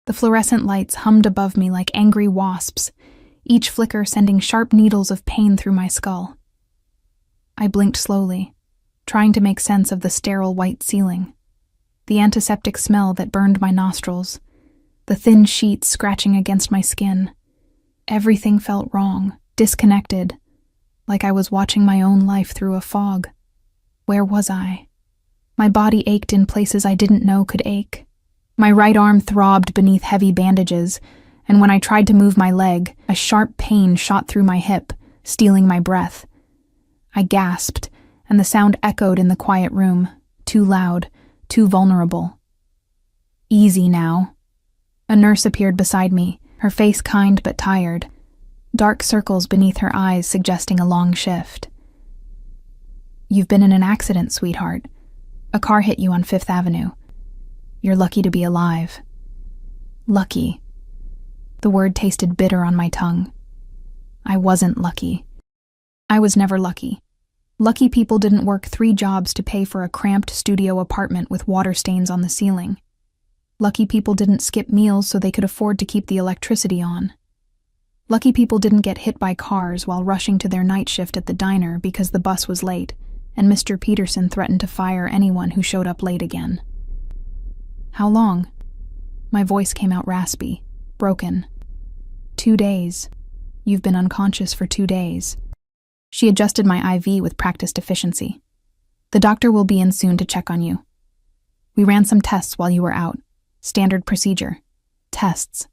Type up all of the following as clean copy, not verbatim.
The fluorescent lights hummed above me like angry wasps, each flicker sending sharp needles of pain through my skull. I blinked slowly, trying to make sense of the sterile white ceiling, the antiseptic smell that burned my nostrils, the thin sheets scratching against my skin. Everything felt wrong, disconnected, like I was watching my own life through a fog. Where was I? My body ached in places I didn't know could ache. My right arm throbbed beneath heavy bandages, and when I tried to move my leg, a sharp pain shot through my hip, stealing my breath. I gasped, and the sound echoed in the quiet room, too loud, too vulnerable. Easy now. A nurse appeared beside me, her face kind but tired, dark circles beneath her eyes suggesting a long shift. You've been in an accident, sweetheart. A car hit you on Fifth Avenue. You're lucky to be alive. Lucky. The word tasted bitter on my tongue. I wasn't lucky. I was never lucky. Lucky people didn't work 3 jobs to pay for a cramped studio apartment with water stains on the ceiling. Lucky people didn't skip meals so they could afford to keep the electricity on. Lucky people didn't get hit by cars while rushing to their night shift at the diner because the bus was late, and Mr. Peterson threatened to fire anyone who showed up late again. How long? My voice came out raspy, broken. 2 days. You've been unconscious for 2 days. She adjusted my IV with practiced efficiency. The doctor will be in soon to check on you. We ran some tests while you were out. Standard procedure. Tests.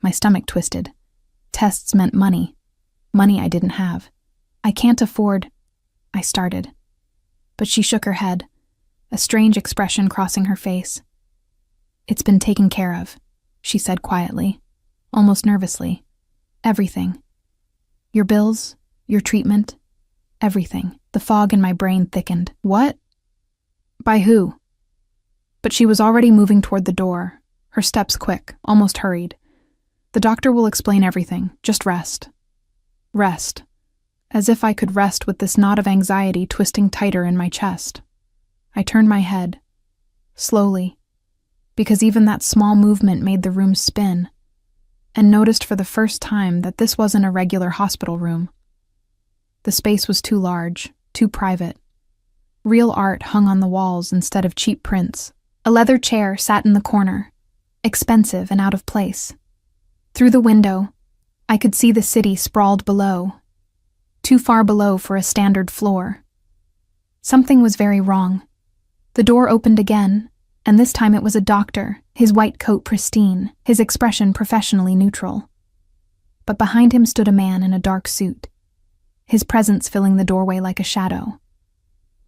My stomach twisted. Tests meant money. Money I didn't have. I can't afford... I started. But she shook her head, a strange expression crossing her face. It's been taken care of, she said quietly, almost nervously. Everything. Your bills, your treatment, everything. The fog in my brain thickened. What? By who? But she was already moving toward the door, her steps quick, almost hurried. The doctor will explain everything. Just rest. Rest. As if I could rest with this knot of anxiety twisting tighter in my chest. I turned my head, slowly, because even that small movement made the room spin, and noticed for the first time that this wasn't a regular hospital room. The space was too large, too private. Real art hung on the walls instead of cheap prints. A leather chair sat in the corner, expensive and out of place. Through the window, I could see the city sprawled below, too far below for a standard floor. Something was very wrong. The door opened again, and this time it was a doctor, his white coat pristine, his expression professionally neutral. But behind him stood a man in a dark suit, his presence filling the doorway like a shadow.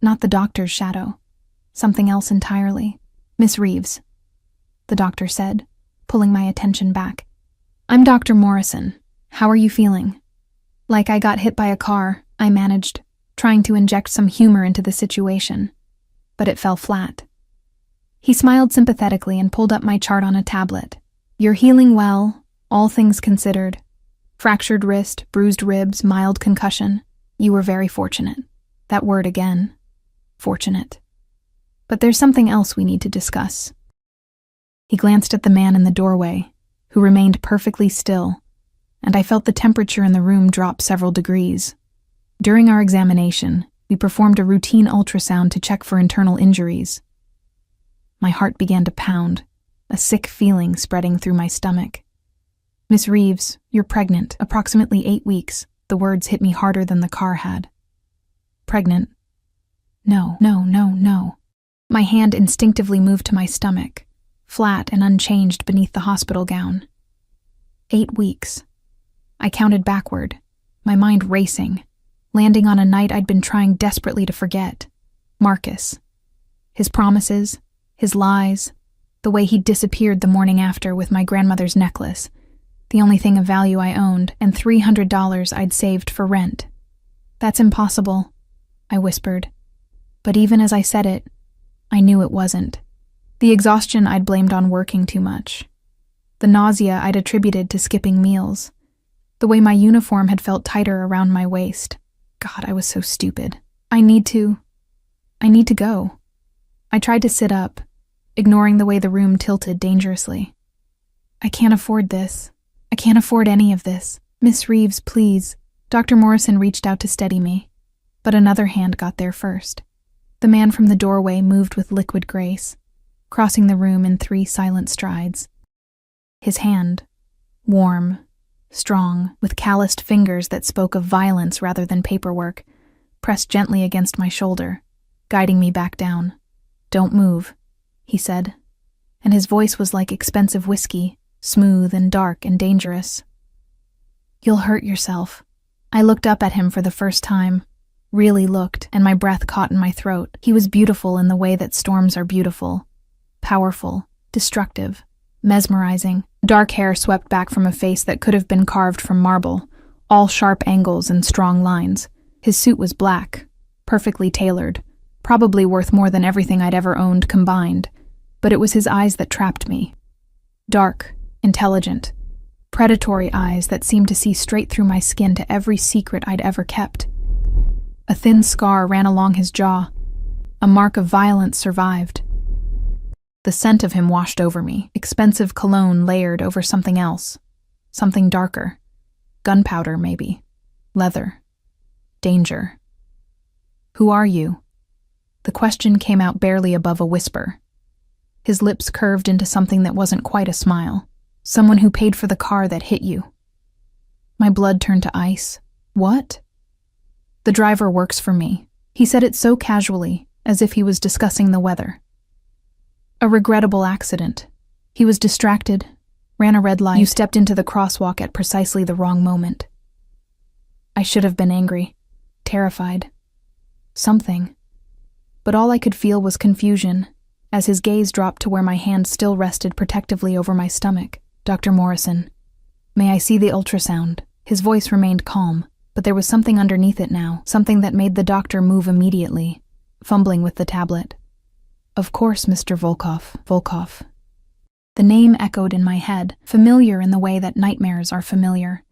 Not the doctor's shadow, something else entirely. Miss Reeves, the doctor said, pulling my attention back. I'm Dr. Morrison. How are you feeling? Like I got hit by a car, I managed, trying to inject some humor into the situation. But it fell flat. He smiled sympathetically and pulled up my chart on a tablet. You're healing well, all things considered. Fractured wrist, bruised ribs, mild concussion. You were very fortunate. That word again. Fortunate. But there's something else we need to discuss. He glanced at the man in the doorway, who remained perfectly still, and I felt the temperature in the room drop several degrees. During our examination, we performed a routine ultrasound to check for internal injuries. My heart began to pound, a sick feeling spreading through my stomach. Miss Reeves, you're pregnant, approximately 8 weeks. The words hit me harder than the car had. Pregnant? No. My hand instinctively moved to my stomach, flat and unchanged beneath the hospital gown. 8 weeks. I counted backward, my mind racing, landing on a night I'd been trying desperately to forget. Marcus. His promises, his lies, the way he'd disappeared the morning after with my grandmother's necklace, the only thing of value I owned, and $300 I'd saved for rent. That's impossible, I whispered. But even as I said it, I knew it wasn't. The exhaustion I'd blamed on working too much. The nausea I'd attributed to skipping meals. The way my uniform had felt tighter around my waist. God, I was so stupid. I need to go. I tried to sit up, ignoring the way the room tilted dangerously. I can't afford this. I can't afford any of this. Miss Reeves, please. Dr. Morrison reached out to steady me, but another hand got there first. The man from the doorway moved with liquid grace, crossing the room in 3 silent strides. His hand, warm, strong, with calloused fingers that spoke of violence rather than paperwork, pressed gently against my shoulder, guiding me back down. "Don't move," he said, and his voice was like expensive whiskey, smooth and dark and dangerous. "You'll hurt yourself." I looked up at him for the first time, really looked, and my breath caught in my throat. He was beautiful in the way that storms are beautiful, powerful, destructive, mesmerizing. Dark hair swept back from a face that could have been carved from marble, all sharp angles and strong lines. His suit was black, perfectly tailored, probably worth more than everything I'd ever owned combined, but it was his eyes that trapped me. Dark, intelligent, predatory eyes that seemed to see straight through my skin to every secret I'd ever kept. A thin scar ran along his jaw. A mark of violence survived. The scent of him washed over me, expensive cologne layered over something else, something darker. Gunpowder, maybe. Leather. Danger. "Who are you?" The question came out barely above a whisper. His lips curved into something that wasn't quite a smile. "Someone who paid for the car that hit you." My blood turned to ice. "What?" "The driver works for me." He said it so casually, as if he was discussing the weather. "A regrettable accident. He was distracted, ran a red light. You stepped into the crosswalk at precisely the wrong moment." I should have been angry, terrified. Something. But all I could feel was confusion, as his gaze dropped to where my hand still rested protectively over my stomach. "Dr. Morrison, may I see the ultrasound?" His voice remained calm, but there was something underneath it now, something that made the doctor move immediately, fumbling with the tablet. "Of course, Mr. Volkov." The name echoed in my head, familiar in the way that nightmares are familiar.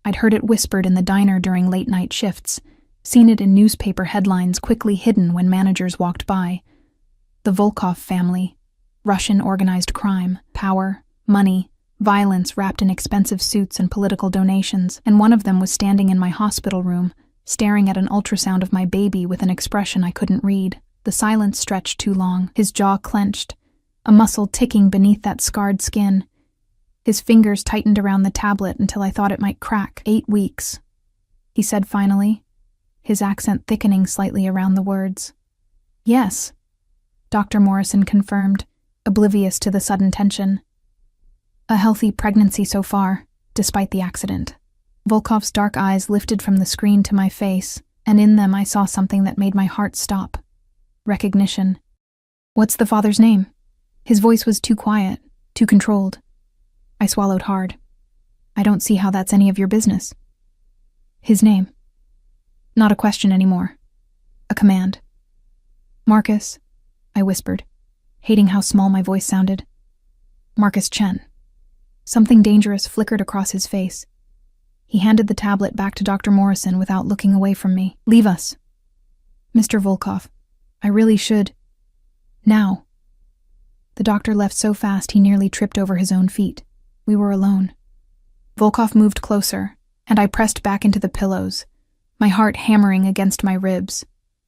I'd heard it whispered in the diner during late-night shifts, seen it in newspaper headlines quickly hidden when managers walked by. The Volkov family, Russian organized crime, power, money, violence wrapped in expensive suits and political donations, and one of them was standing in my hospital room, staring at an ultrasound of my baby with an expression I couldn't read. The silence stretched too long, his jaw clenched, a muscle ticking beneath that scarred skin. His fingers tightened around the tablet until I thought it might crack. 8 weeks, he said finally, his accent thickening slightly around the words. "Yes," Dr. Morrison confirmed, oblivious to the sudden tension. "A healthy pregnancy so far, despite the accident." Volkov's dark eyes lifted from the screen to my face, and in them I saw something that made my heart stop. Recognition. "What's the father's name?" His voice was too quiet, too controlled. I swallowed hard. "I don't see how that's any of your business." "His name." Not a question anymore. A command. "Marcus," I whispered, hating how small my voice sounded. "Marcus Chen." Something dangerous flickered across his face. He handed the tablet back to Dr. Morrison without looking away from me. "Leave us." "Mr. Volkov, I really should." "Now." The doctor left so fast he nearly tripped over his own feet. We were alone. Volkov moved closer, and I pressed back into the pillows, my heart hammering against my ribs.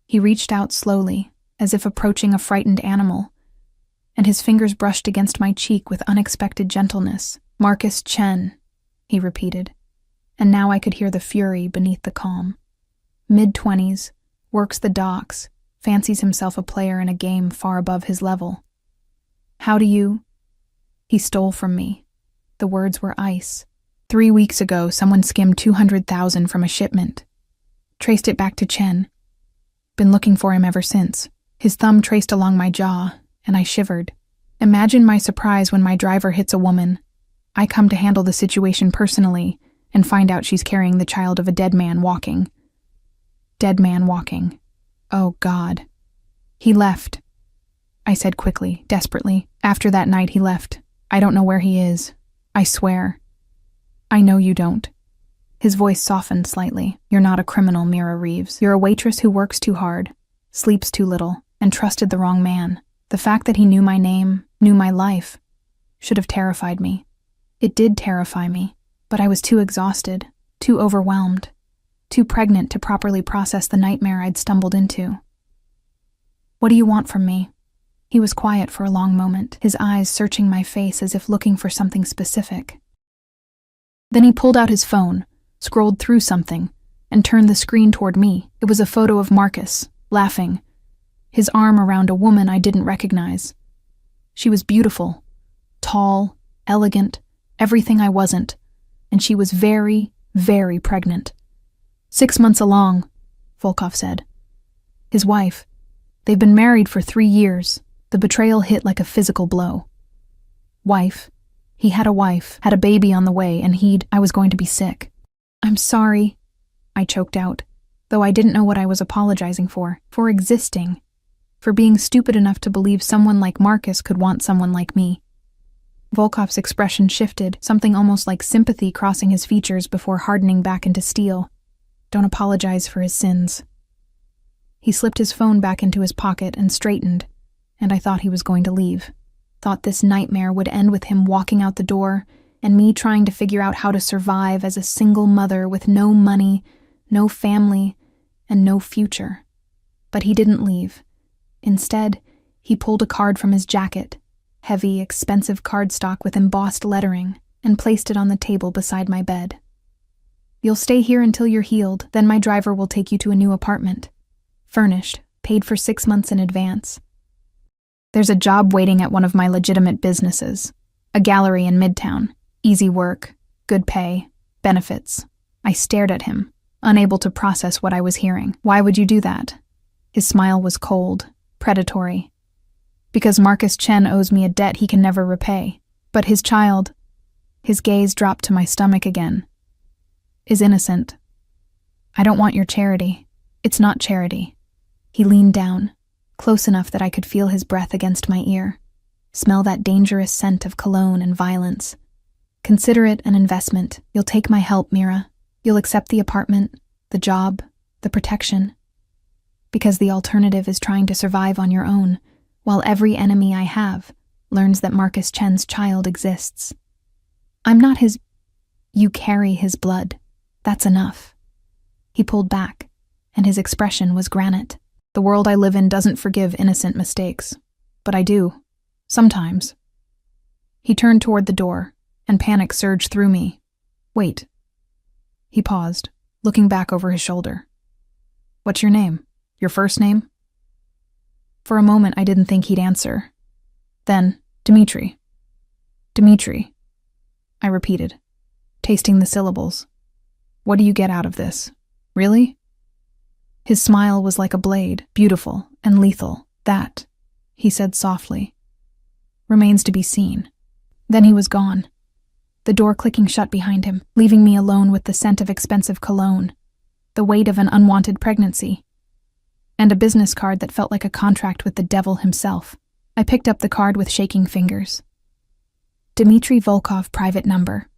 He reached out slowly, as if approaching a frightened animal, and his fingers brushed against my cheek with unexpected gentleness. "Marcus Chen," he repeated, and now I could hear the fury beneath the calm. Mid-20s, works the docks, fancies himself a player in a game far above his level. "How do you—" He stole from me. The words were ice. 3 weeks ago, someone skimmed 200,000 from a shipment. Traced it back to Chen. Been looking for him ever since. His thumb traced along my jaw, and I shivered. Imagine my surprise when my driver hits a woman. I come to handle the situation personally and find out she's carrying the child of a dead man walking. Dead man walking. Oh, God. "He left," I said quickly, desperately. "After that night, he left. I don't know where he is. I swear." "I know you don't." His voice softened slightly. "You're not a criminal, Mira Reeves. You're a waitress who works too hard, sleeps too little, and trusted the wrong man. The fact that he knew my name, knew my life, should have terrified me. It did terrify me, but I was too exhausted, too overwhelmed, too pregnant to properly process the nightmare I'd stumbled into. "What do you want from me?" He was quiet for a long moment, his eyes searching my face as if looking for something specific. Then he pulled out his phone, scrolled through something, and turned the screen toward me. It was a photo of Marcus, laughing, his arm around a woman I didn't recognize. She was beautiful, tall, elegant, everything I wasn't, and she was very, very pregnant. 6 months along, Volkov said. His wife. They've been married for 3 years. The betrayal hit like a physical blow. Wife. He had a wife, had a baby on the way, and I was going to be sick. "I'm sorry," I choked out, though I didn't know what I was apologizing for existing, for being stupid enough to believe someone like Marcus could want someone like me. Volkov's expression shifted, something almost like sympathy crossing his features before hardening back into steel. Don't apologize for his sins. He slipped his phone back into his pocket and straightened, and I thought he was going to leave. Thought this nightmare would end with him walking out the door and me trying to figure out how to survive as a single mother with no money, no family, and no future. But he didn't leave. Instead, he pulled a card from his jacket, heavy, expensive cardstock with embossed lettering, and placed it on the table beside my bed. "You'll stay here until you're healed, then my driver will take you to a new apartment. Furnished, paid for 6 months in advance. There's a job waiting at one of my legitimate businesses, a gallery in Midtown. Easy work, good pay, benefits." I stared at him, unable to process what I was hearing. "Why would you do that?" His smile was cold, predatory. "Because Marcus Chen owes me a debt he can never repay. But his child," his gaze dropped to my stomach again, "is innocent. I don't want your charity. It's not charity." He leaned down, close enough that I could feel his breath against my ear, smell that dangerous scent of cologne and violence. "Consider it an investment. You'll take my help, Mira. You'll accept the apartment, the job, the protection. Because the alternative is trying to survive on your own, while every enemy I have learns that Marcus Chen's child exists. I'm not his... You carry his blood. That's enough." He pulled back, and his expression was granite. "The world I live in doesn't forgive innocent mistakes. But I do. Sometimes." He turned toward the door, and panic surged through me. "Wait." He paused, looking back over his shoulder. "What's your name? Your first name?" For a moment I didn't think he'd answer. Then, "Dmitri." "Dmitri," I repeated, tasting the syllables. "What do you get out of this? Really?" His smile was like a blade, beautiful and lethal. "That," he said softly, "remains to be seen." Then he was gone, the door clicking shut behind him, leaving me alone with the scent of expensive cologne, the weight of an unwanted pregnancy, and a business card that felt like a contract with the devil himself. I picked up the card with shaking fingers. Dmitri Volkov, private number.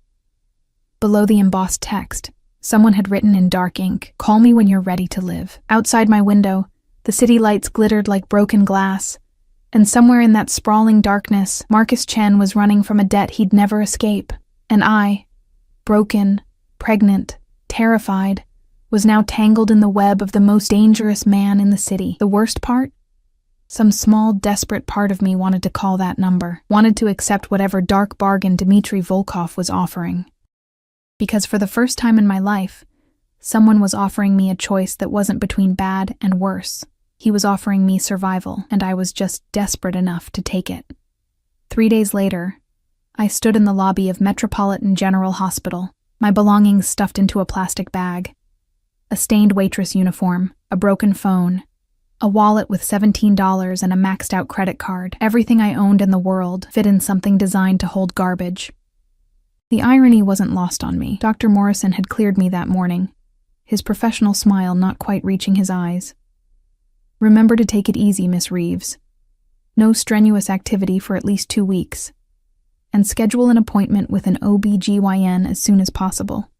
Below the embossed text, someone had written in dark ink, "Call me when you're ready to live." Outside my window, the city lights glittered like broken glass, and somewhere in that sprawling darkness, Marcus Chen was running from a debt he'd never escape. And I, broken, pregnant, terrified, was now tangled in the web of the most dangerous man in the city. The worst part? Some small, desperate part of me wanted to call that number, wanted to accept whatever dark bargain Dmitri Volkov was offering. Because for the first time in my life, someone was offering me a choice that wasn't between bad and worse. He was offering me survival, and I was just desperate enough to take it. 3 days later, I stood in the lobby of Metropolitan General Hospital, my belongings stuffed into a plastic bag. A stained waitress uniform, a broken phone, a wallet with $17 and a maxed-out credit card. Everything I owned in the world fit in something designed to hold garbage. The irony wasn't lost on me. Dr. Morrison had cleared me that morning, his professional smile not quite reaching his eyes. "Remember to take it easy, Miss Reeves. No strenuous activity for at least 2 weeks. And schedule an appointment with an OB/GYN as soon as possible."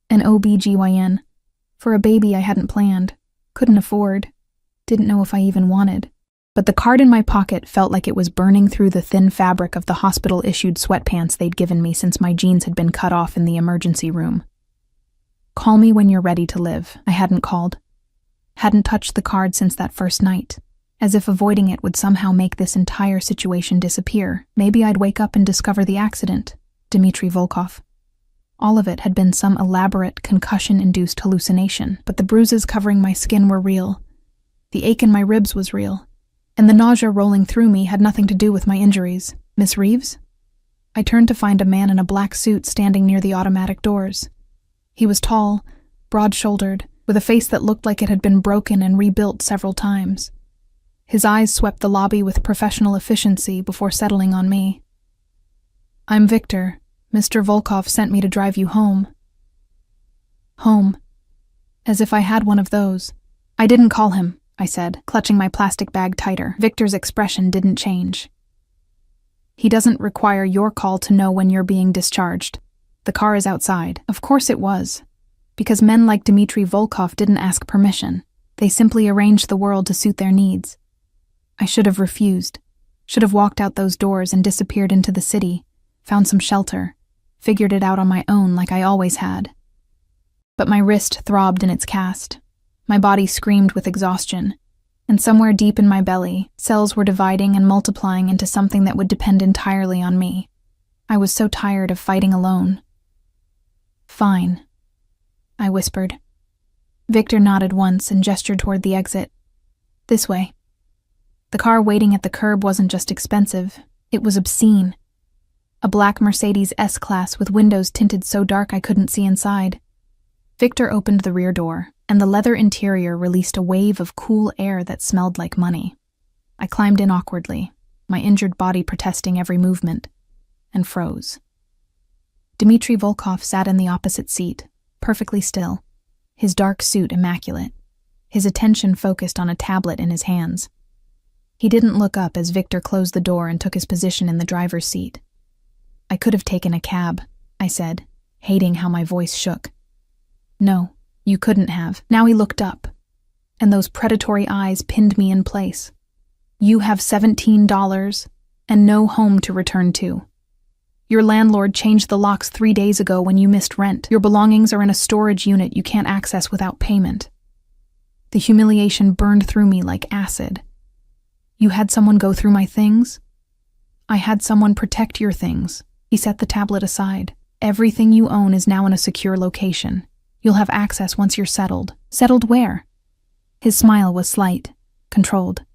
An OB/GYN. For a baby I hadn't planned, couldn't afford, didn't know if I even wanted. but the card in my pocket felt like it was burning through the thin fabric of the hospital-issued sweatpants they'd given me since my jeans had been cut off in the emergency room. "Call me when you're ready to live," I hadn't called. Hadn't touched the card since that first night, as if avoiding it would somehow make this entire situation disappear. Maybe I'd wake up and discover the accident. Dmitry Volkov. All of it had been some elaborate, concussion-induced hallucination, but the bruises covering my skin were real. The ache in my ribs was real, and the nausea rolling through me had nothing to do with my injuries. Miss Reeves? I turned to find a man in a black suit standing near the automatic doors. He was tall, broad-shouldered, with a face that looked like it had been broken and rebuilt several times. His eyes swept the lobby with professional efficiency before settling on me. "I'm Victor. Mr. Volkov sent me to drive you home." Home. As if I had one of those. "I didn't call him," I said, clutching my plastic bag tighter. Victor's expression didn't change. "He doesn't require your call to know when you're being discharged. The car is outside." Of course it was. Because men like Dmitry Volkov didn't ask permission. They simply arranged the world to suit their needs. I should have refused. Should have walked out those doors and disappeared into the city, found some shelter, figured it out on my own like I always had. But my wrist throbbed in its cast. My body screamed with exhaustion. And somewhere deep in my belly, cells were dividing and multiplying into something that would depend entirely on me. I was so tired of fighting alone. "Fine," I whispered. Victor nodded once and gestured toward the exit. "This way." The car waiting at the curb wasn't just expensive, it was obscene. A black Mercedes S-Class with windows tinted so dark I couldn't see inside. Victor opened the rear door, and the leather interior released a wave of cool air that smelled like money. I climbed in awkwardly, my injured body protesting every movement, and froze. Dmitry Volkov sat in the opposite seat, perfectly still, his dark suit immaculate, his attention focused on a tablet in his hands. He didn't look up as Victor closed the door and took his position in the driver's seat. "I could have taken a cab," I said, hating how my voice shook. "No, you couldn't have." Now he looked up, and those predatory eyes pinned me in place. "You have $17 and no home to return to. Your landlord changed the locks 3 days ago when you missed rent. Your belongings are in a storage unit you can't access without payment." The humiliation burned through me like acid. "You had someone go through my things?" "I had someone protect your things." He set the tablet aside. "Everything you own is now in a secure location. You'll have access once you're settled." "Settled where?" His smile was slight, controlled.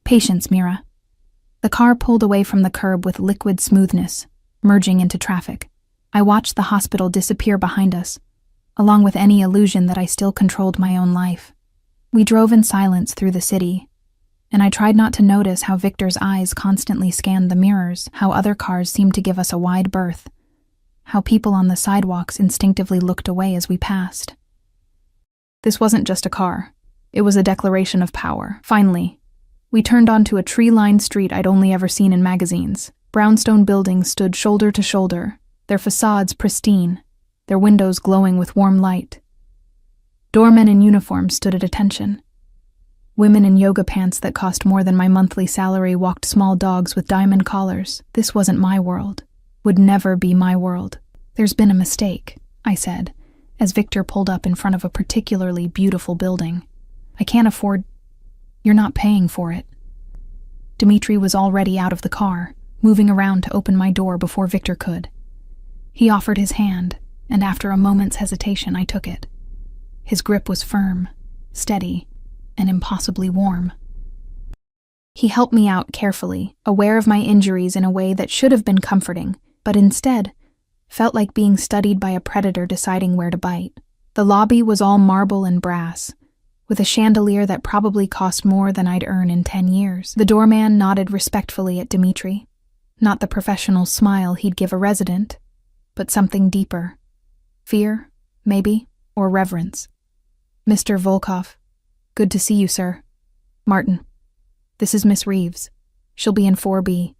"Patience, Mira." The car pulled away from the curb with liquid smoothness, merging into traffic. I watched the hospital disappear behind us, along with any illusion that I still controlled my own life. We drove in silence through the city, and I tried not to notice how Victor's eyes constantly scanned the mirrors, how other cars seemed to give us a wide berth, how people on the sidewalks instinctively looked away as we passed. This wasn't just a car. It was a declaration of power. Finally, we turned onto a tree-lined street I'd only ever seen in magazines. Brownstone buildings stood shoulder to shoulder, their facades pristine, their windows glowing with warm light. Doormen in uniform stood at attention. Women in yoga pants that cost more than my monthly salary walked small dogs with diamond collars. This wasn't my world. Would never be my world. "There's been a mistake," I said, as Victor pulled up in front of a particularly beautiful building. "I can't afford—" "You're not paying for it." Dmitry was already out of the car, moving around to open my door before Victor could. He offered his hand, and after a moment's hesitation, I took it. His grip was firm, steady, and impossibly warm. He helped me out carefully, aware of my injuries in a way that should have been comforting, but instead felt like being studied by a predator deciding where to bite. The lobby was all marble and brass, with a chandelier that probably cost more than I'd earn in 10 years. The doorman nodded respectfully at Dmitry. Not the professional smile he'd give a resident, but something deeper. Fear, maybe, or reverence. "Mr. Volkov. Good to see you, sir. Martin. This is Miss Reeves. She'll be in 4B.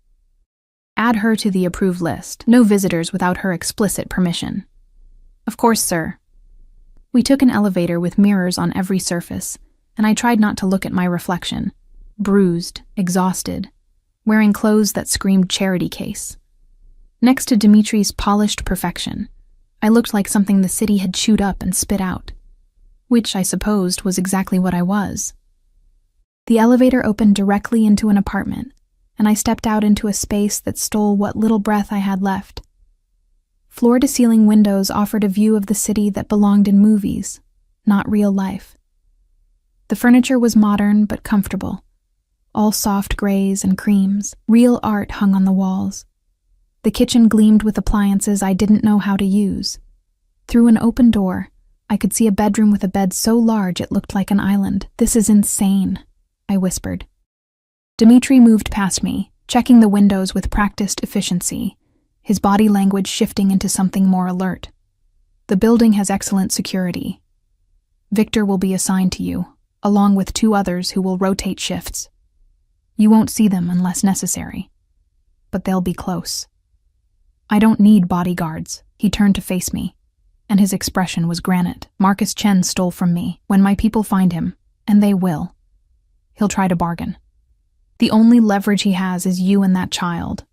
Add her to the approved list. No visitors without her explicit permission." "Of course, sir." We took an elevator with mirrors on every surface, and I tried not to look at my reflection. bruised, exhausted, wearing clothes that screamed charity case. Next to Dimitri's polished perfection, I looked like something the city had chewed up and spit out, which I supposed was exactly what I was. The elevator opened directly into an apartment, and I stepped out into a space that stole what little breath I had left. Floor-to-ceiling windows offered a view of the city that belonged in movies, not real life. The furniture was modern but comfortable, all soft grays and creams. Real art hung on the walls. The kitchen gleamed with appliances I didn't know how to use. Through an open door, I could see a bedroom with a bed so large it looked like an island. "This is insane," I whispered. Dimitri moved past me, checking the windows with practiced efficiency, his body language shifting into something more alert. "The building has excellent security. Victor will be assigned to you, along with 2 others who will rotate shifts. You won't see them unless necessary, but they'll be close." "I don't need bodyguards." He turned to face me, and his expression was granite. "Marcus Chen stole from me. When my people find him, and they will, he'll try to bargain. The only leverage he has is you and that child."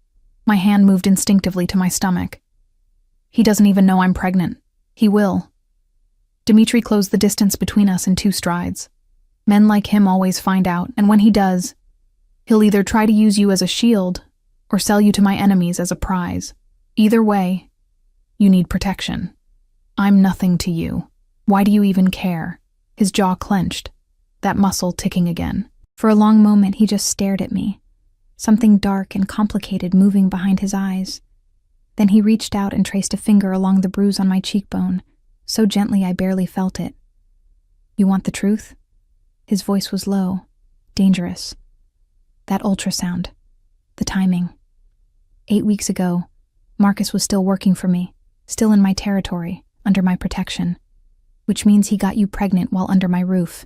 My hand moved instinctively to my stomach. "He doesn't even know I'm pregnant. He will." Dimitri closed the distance between us in 2 strides. "Men like him always find out, and when he does, he'll either try to use you as a shield or sell you to my enemies as a prize. Either way, you need protection. I'm nothing to you. Why do you even care?" His jaw clenched, that muscle ticking again. For a long moment, he just stared at me, something dark and complicated moving behind his eyes. Then he reached out and traced a finger along the bruise on my cheekbone, so gently I barely felt it. "You want the truth?" His voice was low, dangerous. "That ultrasound. The timing. 8 weeks ago, Marcus was still working for me, still in my territory, under my protection. Which means he got you pregnant while under my roof,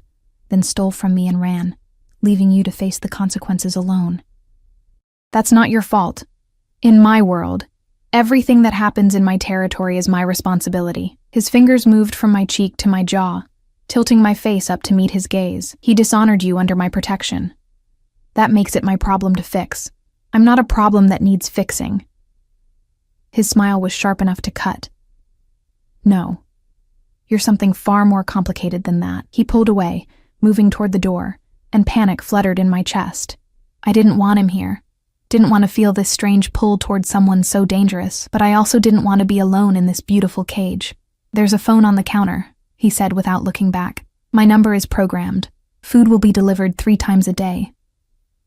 then stole from me and ran, leaving you to face the consequences alone. That's not your fault. In my world, everything that happens in my territory is my responsibility." His fingers moved from my cheek to my jaw, tilting my face up to meet his gaze. "He dishonored you under my protection. That makes it my problem to fix. I'm not a problem that needs fixing." His smile was sharp enough to cut. "No. You're something far more complicated than that." He pulled away, moving toward the door, and panic fluttered in my chest. I didn't want him here. Didn't want to feel this strange pull toward someone so dangerous, but I also didn't want to be alone in this beautiful cage. "There's a phone on the counter," he said without looking back. "My number is programmed. Food will be delivered 3 times a day.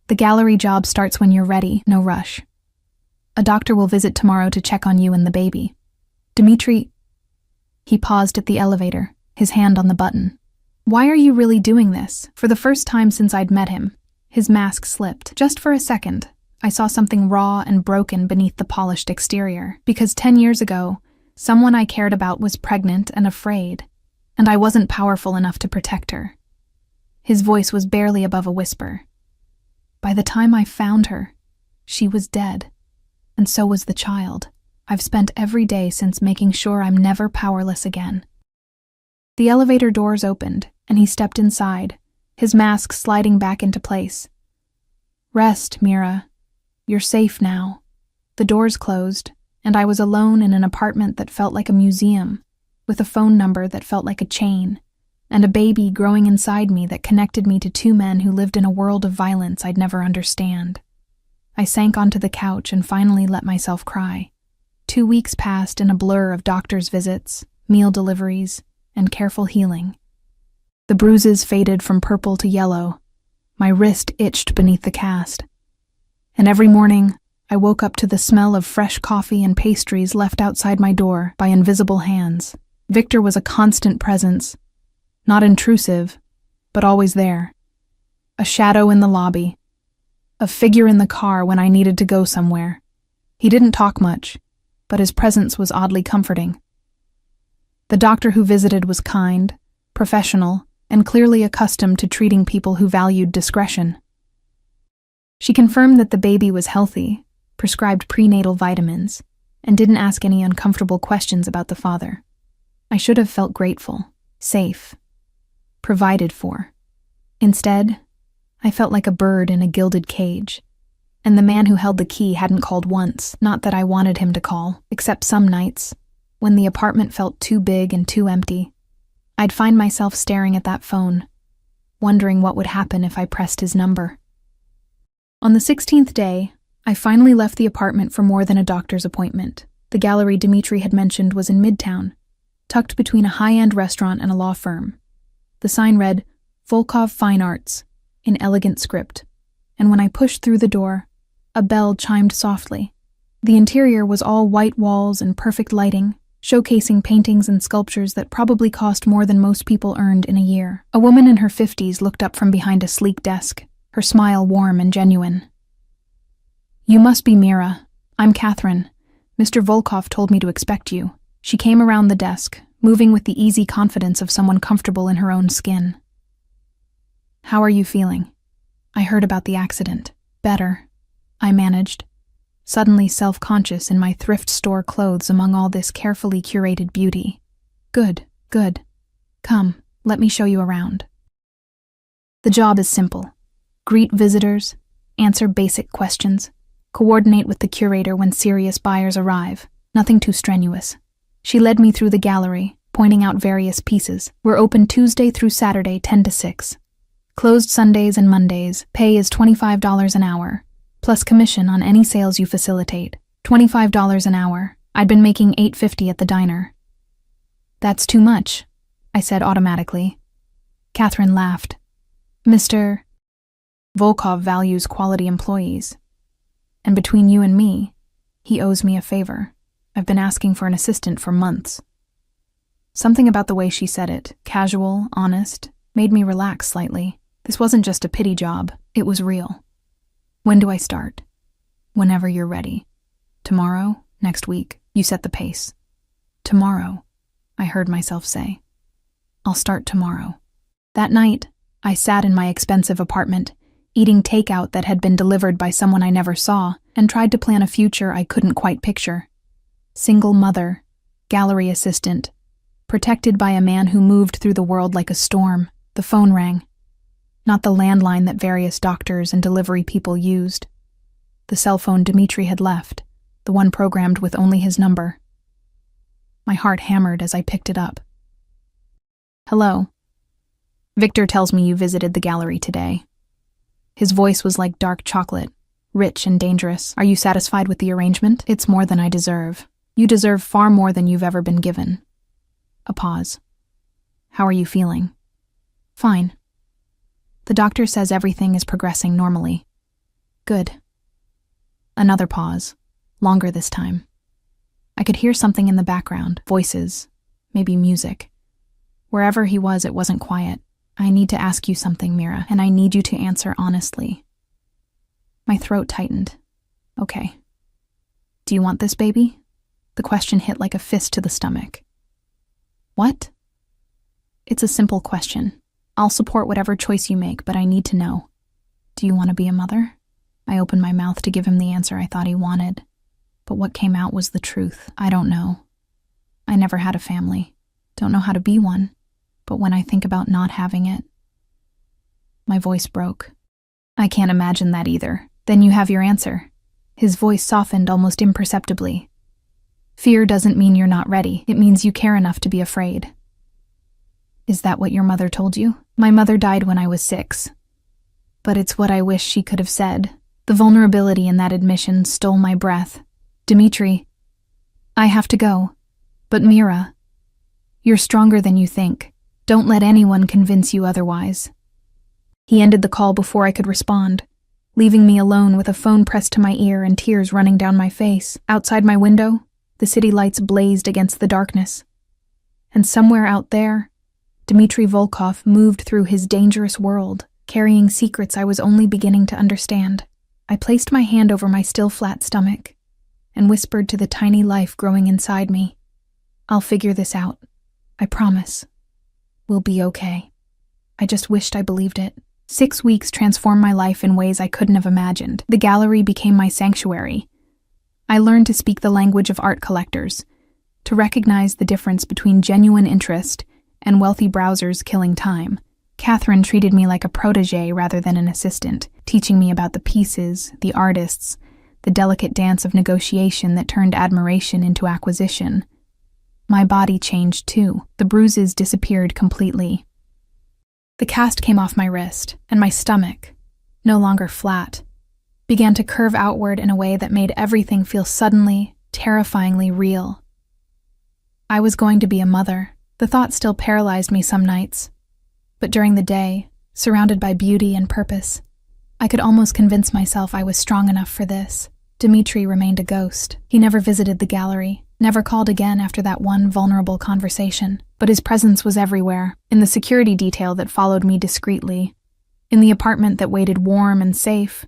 The gallery job starts when you're ready, no rush. A doctor will visit tomorrow to check on you and the baby. Dimitri..." He paused at the elevator, his hand on the button. "Why are you really doing this?" For the first time since I'd met him, his mask slipped. Just for a second, I saw something raw and broken beneath the polished exterior. Because 10 years ago, someone I cared about was pregnant and afraid, and I wasn't powerful enough to protect her. His voice was barely above a whisper. By the time I found her, she was dead, and so was the child. I've spent every day since making sure I'm never powerless again. The elevator doors opened, and he stepped inside, his mask sliding back into place. "Rest, Mira. You're safe now." The doors closed, and I was alone in an apartment that felt like a museum, with a phone number that felt like a chain, and a baby growing inside me that connected me to 2 men who lived in a world of violence I'd never understand. I sank onto the couch and finally let myself cry. 2 weeks passed in a blur of doctor's visits, meal deliveries, and careful healing. The bruises faded from purple to yellow. My wrist itched beneath the cast. And every morning, I woke up to the smell of fresh coffee and pastries left outside my door by invisible hands. Victor was a constant presence, not intrusive, but always there. A shadow in the lobby, a figure in the car when I needed to go somewhere. He didn't talk much, but his presence was oddly comforting. The doctor who visited was kind, professional, and clearly accustomed to treating people who valued discretion. She confirmed that the baby was healthy, prescribed prenatal vitamins, and didn't ask any uncomfortable questions about the father. I should have felt grateful, safe, provided for. Instead, I felt like a bird in a gilded cage. And the man who held the key hadn't called once, not that I wanted him to call, except some nights, when the apartment felt too big and too empty. I'd find myself staring at that phone, wondering what would happen if I pressed his number. On the 16th day, I finally left the apartment for more than a doctor's appointment. The gallery Dmitri had mentioned was in Midtown, tucked between a high-end restaurant and a law firm. The sign read, Volkov Fine Arts, in elegant script, and when I pushed through the door, a bell chimed softly. The interior was all white walls and perfect lighting, showcasing paintings and sculptures that probably cost more than most people earned in a year. A woman in her 50s looked up from behind a sleek desk, her smile warm and genuine. "You must be Mira. I'm Catherine. Mr. Volkov told me to expect you." She came around the desk, moving with the easy confidence of someone comfortable in her own skin. "How are you feeling?" "I heard about the accident." "Better," I managed, suddenly self-conscious in my thrift store clothes among all this carefully curated beauty. Good. Come, let me show you around." The job is simple. Greet visitors, answer basic questions, coordinate with the curator when serious buyers arrive. Nothing too strenuous. She led me through the gallery, pointing out various pieces. "We're open Tuesday through Saturday, 10 to 6. Closed Sundays and Mondays. Pay is $25 an hour, plus commission on any sales you facilitate. $25 an hour. I'd been making $8.50 at the diner." "That's too much," I said automatically. Catherine laughed. "Mr. Volkov values quality employees. And between you and me, he owes me a favor. I've been asking for an assistant for months." Something about the way she said it, casual, honest, made me relax slightly. This wasn't just a pity job, it was real. "When do I start?" "Whenever you're ready. Tomorrow? Next week? You set the pace." "Tomorrow," I heard myself say. "I'll start tomorrow." That night, I sat in my expensive apartment, eating takeout that had been delivered by someone I never saw, and tried to plan a future I couldn't quite picture. Single mother, gallery assistant, protected by a man who moved through the world like a storm. The phone rang. Not the landline that various doctors and delivery people used. The cell phone Dmitri had left, the one programmed with only his number. My heart hammered as I picked it up. "Hello. Victor tells me you visited the gallery today." His voice was like dark chocolate, rich and dangerous. "Are you satisfied with the arrangement?" "It's more than I deserve. You deserve far more than you've ever been given." A pause. "How are you feeling?" "Fine. The doctor says everything is progressing normally." "Good." Another pause, longer this time. I could hear something in the background, voices, maybe music. Wherever he was, it wasn't quiet. "I need to ask you something, Mira, and I need you to answer honestly." My throat tightened. "Okay. Do you want this baby?" The question hit like a fist to the stomach. "What?" "It's a simple question. I'll support whatever choice you make, but I need to know. Do you want to be a mother?" I opened my mouth to give him the answer I thought he wanted, but what came out was the truth. I don't know. I never had a family. Don't know how to be one, but when I think about not having it... My voice broke. "I can't imagine that either. Then you have your answer." His voice softened almost imperceptibly. "Fear doesn't mean you're not ready. It means you care enough to be afraid." "Is that what your mother told you?" "My mother died when I was 6. But it's what I wish she could have said." The vulnerability in that admission stole my breath. "Dmitri, I have to go. But Mira, you're stronger than you think. Don't let anyone convince you otherwise." He ended the call before I could respond, leaving me alone with a phone pressed to my ear and tears running down my face. Outside my window, the city lights blazed against the darkness. And somewhere out there, Dmitri Volkov moved through his dangerous world, carrying secrets I was only beginning to understand. I placed my hand over my still flat stomach and whispered to the tiny life growing inside me, "I'll figure this out. I promise. We'll be okay." I just wished I believed it. 6 weeks transformed my life in ways I couldn't have imagined. The gallery became my sanctuary. I learned to speak the language of art collectors, to recognize the difference between genuine interest and wealthy browsers killing time. Catherine treated me like a protégé rather than an assistant, teaching me about the pieces, the artists, the delicate dance of negotiation that turned admiration into acquisition. My body changed too. The bruises disappeared completely. The cast came off my wrist, and my stomach, no longer flat, began to curve outward in a way that made everything feel suddenly, terrifyingly real. I was going to be a mother. The thought still paralyzed me some nights. But during the day, surrounded by beauty and purpose, I could almost convince myself I was strong enough for this. Dmitri remained a ghost. He never visited the gallery, never called again after that one vulnerable conversation. But his presence was everywhere, in the security detail that followed me discreetly, in the apartment that waited warm and safe,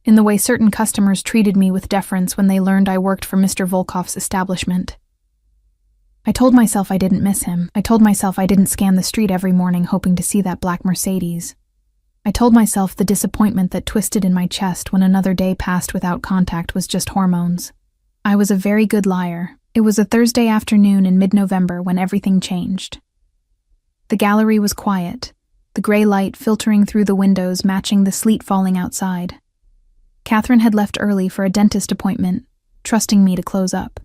in the way certain customers treated me with deference when they learned I worked for Mr. Volkov's establishment. I told myself I didn't miss him. I told myself I didn't scan the street every morning hoping to see that black Mercedes. I told myself the disappointment that twisted in my chest when another day passed without contact was just hormones. I was a very good liar. It was a Thursday afternoon in mid-November when everything changed. The gallery was quiet, the gray light filtering through the windows matching the sleet falling outside. Catherine had left early for a dentist appointment, trusting me to close up.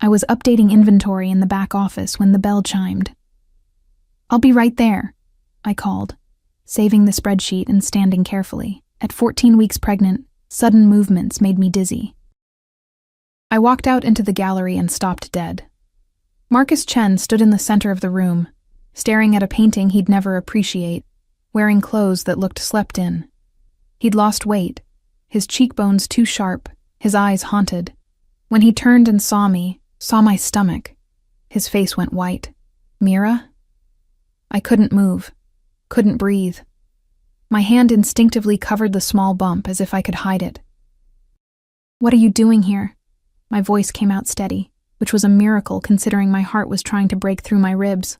I was updating inventory in the back office when the bell chimed. "I'll be right there," I called, saving the spreadsheet and standing carefully. At 14 weeks pregnant, sudden movements made me dizzy. I walked out into the gallery and stopped dead. Marcus Chen stood in the center of the room, staring at a painting he'd never appreciate, wearing clothes that looked slept in. He'd lost weight, his cheekbones too sharp, his eyes haunted. When he turned and saw my stomach, his face went white. "Mira?" I couldn't move, couldn't breathe. My hand instinctively covered the small bump as if I could hide it. "What are you doing here?" My voice came out steady, which was a miracle considering my heart was trying to break through my ribs.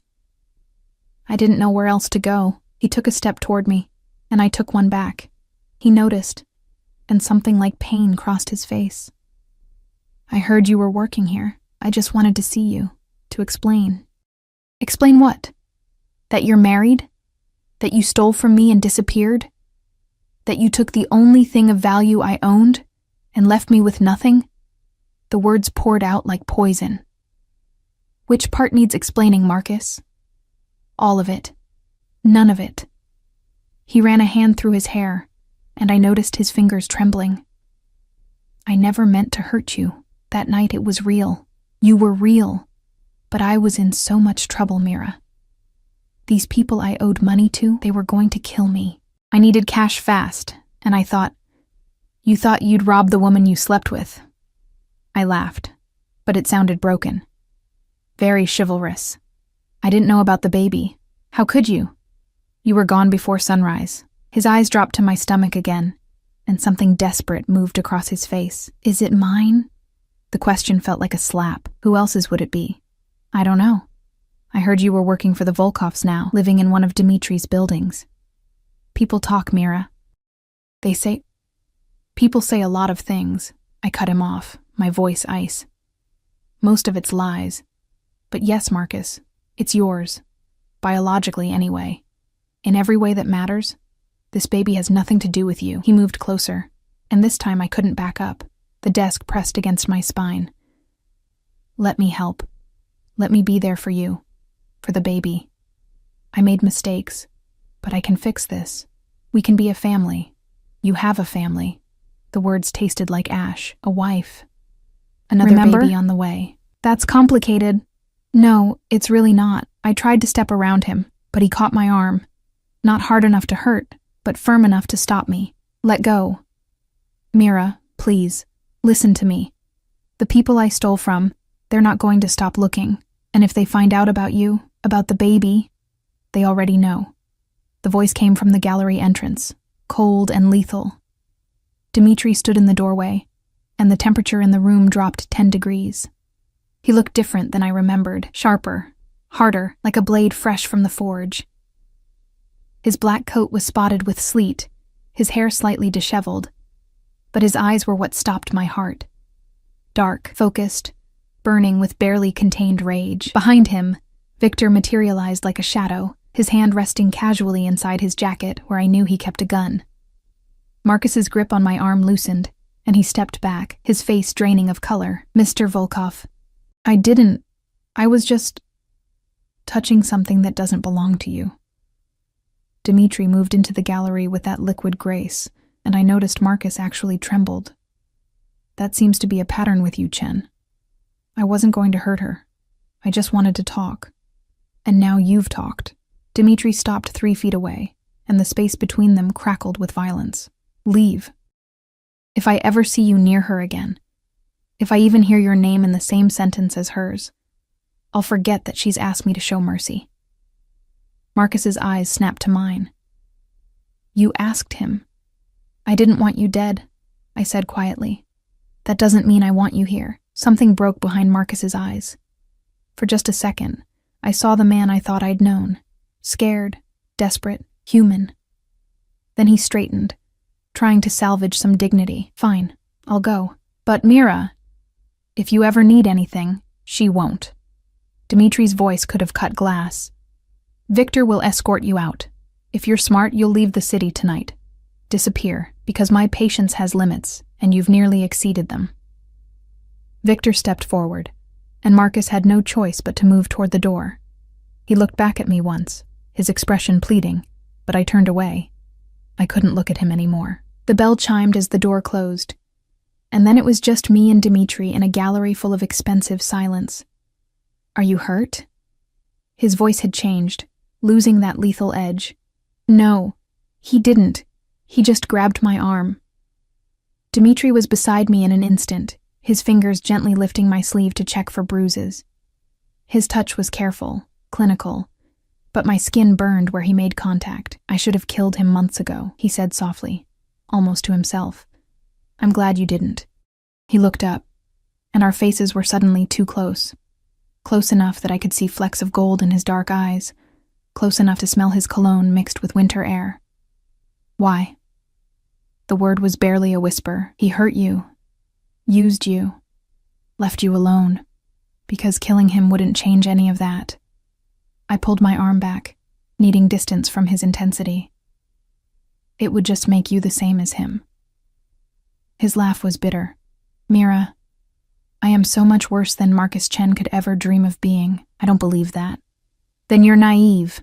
I didn't know where else to go. He took a step toward me, and I took one back. He noticed, and something like pain crossed his face. "I heard you were working here. I just wanted to see you, to explain." "Explain what? That you're married? That you stole from me and disappeared? That you took the only thing of value I owned and left me with nothing?" The words poured out like poison. "Which part needs explaining, Marcus?" "All of it. None of it." He ran a hand through his hair, and I noticed his fingers trembling. "I never meant to hurt you. That night it was real. You were real. But I was in so much trouble, Mira. These people I owed money to, they were going to kill me. I needed cash fast, and I thought, you thought you'd rob the woman you slept with." I laughed, but it sounded broken. "Very chivalrous. I didn't know about the baby. How could you? You were gone before sunrise." His eyes dropped to my stomach again, and something desperate moved across his face. "Is it mine?" The question felt like a slap. Who else's would it be? "I don't know. I heard you were working for the Volkovs now, living in one of Dmitri's buildings." "People talk, Mira. People say a lot of things." I cut him off, my voice ice. "Most of it's lies. But yes, Marcus, it's yours. Biologically, anyway. In every way that matters, this baby has nothing to do with you." He moved closer, and this time I couldn't back up. The desk pressed against my spine. "Let me help. Let me be there for you. For the baby. I made mistakes, but I can fix this. We can be a family. You have a family." The words tasted like ash. "A wife. Another baby on the way." "That's complicated." "No, it's really not." I tried to step around him, but he caught my arm. Not hard enough to hurt, but firm enough to stop me. "Let go. Mira, please. Listen to me. The people I stole from, they're not going to stop looking. And if they find out about you, about the baby, they already know." The voice came from the gallery entrance, cold and lethal. Dmitri stood in the doorway, and the temperature in the room dropped 10 degrees. He looked different than I remembered, sharper, harder, like a blade fresh from the forge. His black coat was spotted with sleet, his hair slightly disheveled, but his eyes were what stopped my heart. Dark, focused, burning with barely contained rage. Behind him, Victor materialized like a shadow, his hand resting casually inside his jacket where I knew he kept a gun. Marcus's grip on my arm loosened, and he stepped back, his face draining of color. "Mr. Volkov, I was just touching something that doesn't belong to you." Dmitri moved into the gallery with that liquid grace, and I noticed Marcus actually trembled. "That seems to be a pattern with you, Chen. I wasn't going to hurt her. I just wanted to talk. And now you've talked." Dmitri stopped 3 feet away, and the space between them crackled with violence. "Leave. If I ever see you near her again, if I even hear your name in the same sentence as hers, I'll forget that she's asked me to show mercy." Marcus's eyes snapped to mine. "You asked him. I didn't want you dead," I said quietly. "That doesn't mean I want you here." Something broke behind Marcus's eyes. For just a second, I saw the man I thought I'd known. Scared, desperate, human. Then he straightened, trying to salvage some dignity. "Fine, I'll go. But Mira, if you ever need anything, she won't." Dimitri's voice could have cut glass. "Victor will escort you out. If you're smart, you'll leave the city tonight. Disappear, because my patience has limits, and you've nearly exceeded them." Victor stepped forward, and Marcus had no choice but to move toward the door. He looked back at me once, his expression pleading, but I turned away. I couldn't look at him anymore. The bell chimed as the door closed, and then it was just me and Dmitri in a gallery full of expensive silence. "Are you hurt?" His voice had changed, losing that lethal edge. "No, he didn't. He just grabbed my arm." Dmitri was beside me in an instant, his fingers gently lifting my sleeve to check for bruises. His touch was careful, clinical, but my skin burned where he made contact. "I should have killed him months ago," he said softly, almost to himself. "I'm glad you didn't." He looked up, and our faces were suddenly too close. Close enough that I could see flecks of gold in his dark eyes, close enough to smell his cologne mixed with winter air. "Why?" The word was barely a whisper. "He hurt you, used you, left you alone, because killing him wouldn't change any of that." I pulled my arm back, needing distance from his intensity. "It would just make you the same as him." His laugh was bitter. "Mira, I am so much worse than Marcus Chen could ever dream of being. I don't believe that." "Then you're naive.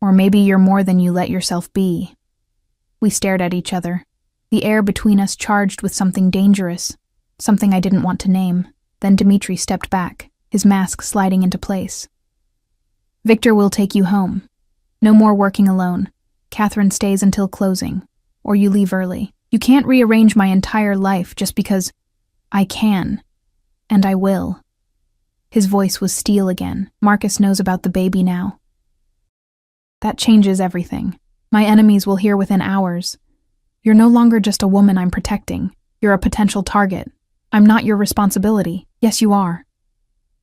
Or maybe you're more than you let yourself be." We stared at each other, the air between us charged with something dangerous, something I didn't want to name. Then Dmitri stepped back, his mask sliding into place. "Victor will take you home. No more working alone. Catherine stays until closing, or you leave early. You can't rearrange my entire life just because I can, and I will." His voice was steel again. "Marcus knows about the baby now. That changes everything. My enemies will hear within hours. You're no longer just a woman I'm protecting. You're a potential target. I'm not your responsibility." "Yes, you are."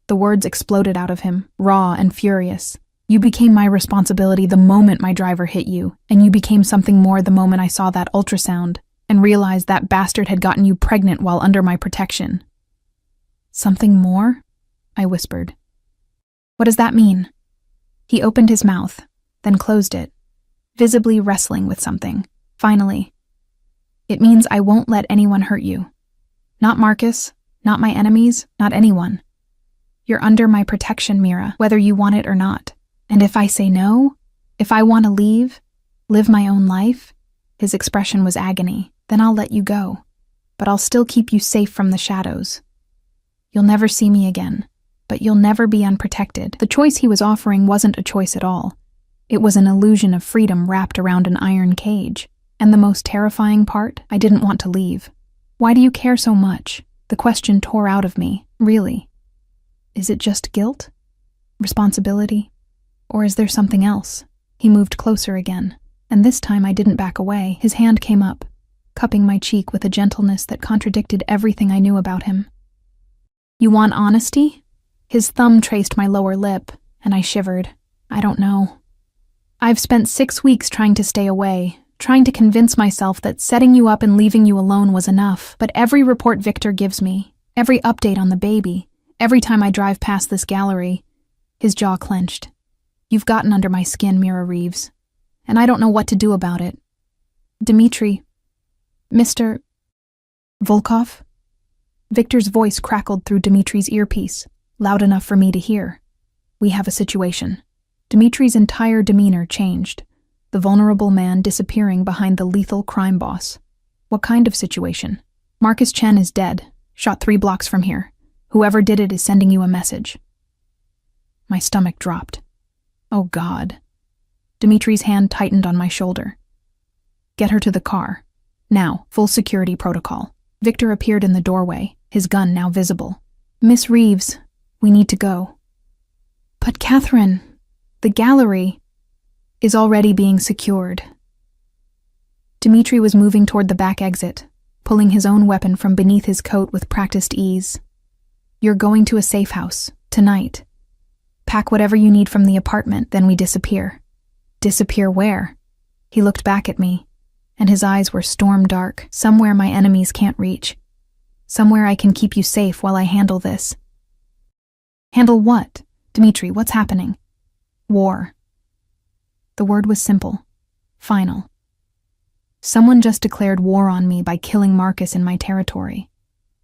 The words exploded out of him, raw and furious. "You became my responsibility the moment my driver hit you, and you became something more the moment I saw that ultrasound and realized that bastard had gotten you pregnant while under my protection." "Something more?" I whispered. "What does that mean?" He opened his mouth, then closed it, visibly wrestling with something. Finally, "It means I won't let anyone hurt you. Not Marcus, not my enemies, not anyone. You're under my protection, Mira, whether you want it or not. And if I say no, if I want to leave, live my own life," his expression was agony, "then I'll let you go. But I'll still keep you safe from the shadows. You'll never see me again, but you'll never be unprotected." The choice he was offering wasn't a choice at all. It was an illusion of freedom wrapped around an iron cage. And the most terrifying part, I didn't want to leave. "Why do you care so much?" The question tore out of me. "Really? Is it just guilt? Responsibility? Or is there something else?" He moved closer again, and this time I didn't back away. His hand came up, cupping my cheek with a gentleness that contradicted everything I knew about him. "You want honesty?" His thumb traced my lower lip, and I shivered. "I don't know. I've spent 6 weeks trying to stay away, trying to convince myself that setting you up and leaving you alone was enough. But every report Victor gives me, every update on the baby, every time I drive past this gallery," his jaw clenched, You've gotten under my skin, Mira Reeves, and I don't know what to do about it. Dmitri, Mr. Volkov? Victor's voice crackled through Dmitri's earpiece, loud enough for me to hear. We have a situation. Dmitri's entire demeanor changed, the vulnerable man disappearing behind the lethal crime boss. What kind of situation? Marcus Chen is dead, shot 3 blocks from here. Whoever did it is sending you a message. My stomach dropped. Oh God. Dmitri's hand tightened on my shoulder. Get her to the car. Now, full security protocol. Victor appeared in the doorway, his gun now visible. Miss Reeves, we need to go. But Catherine, the gallery is already being secured. Dmitri was moving toward the back exit, pulling his own weapon from beneath his coat with practiced ease. You're going to a safe house, tonight. Pack whatever you need from the apartment, then we disappear. Disappear where? He looked back at me, and his eyes were storm dark. Somewhere my enemies can't reach. Somewhere I can keep you safe while I handle this. Handle what? Dmitri, what's happening? War. The word was simple. Final. Someone just declared war on me by killing Marcus in my territory.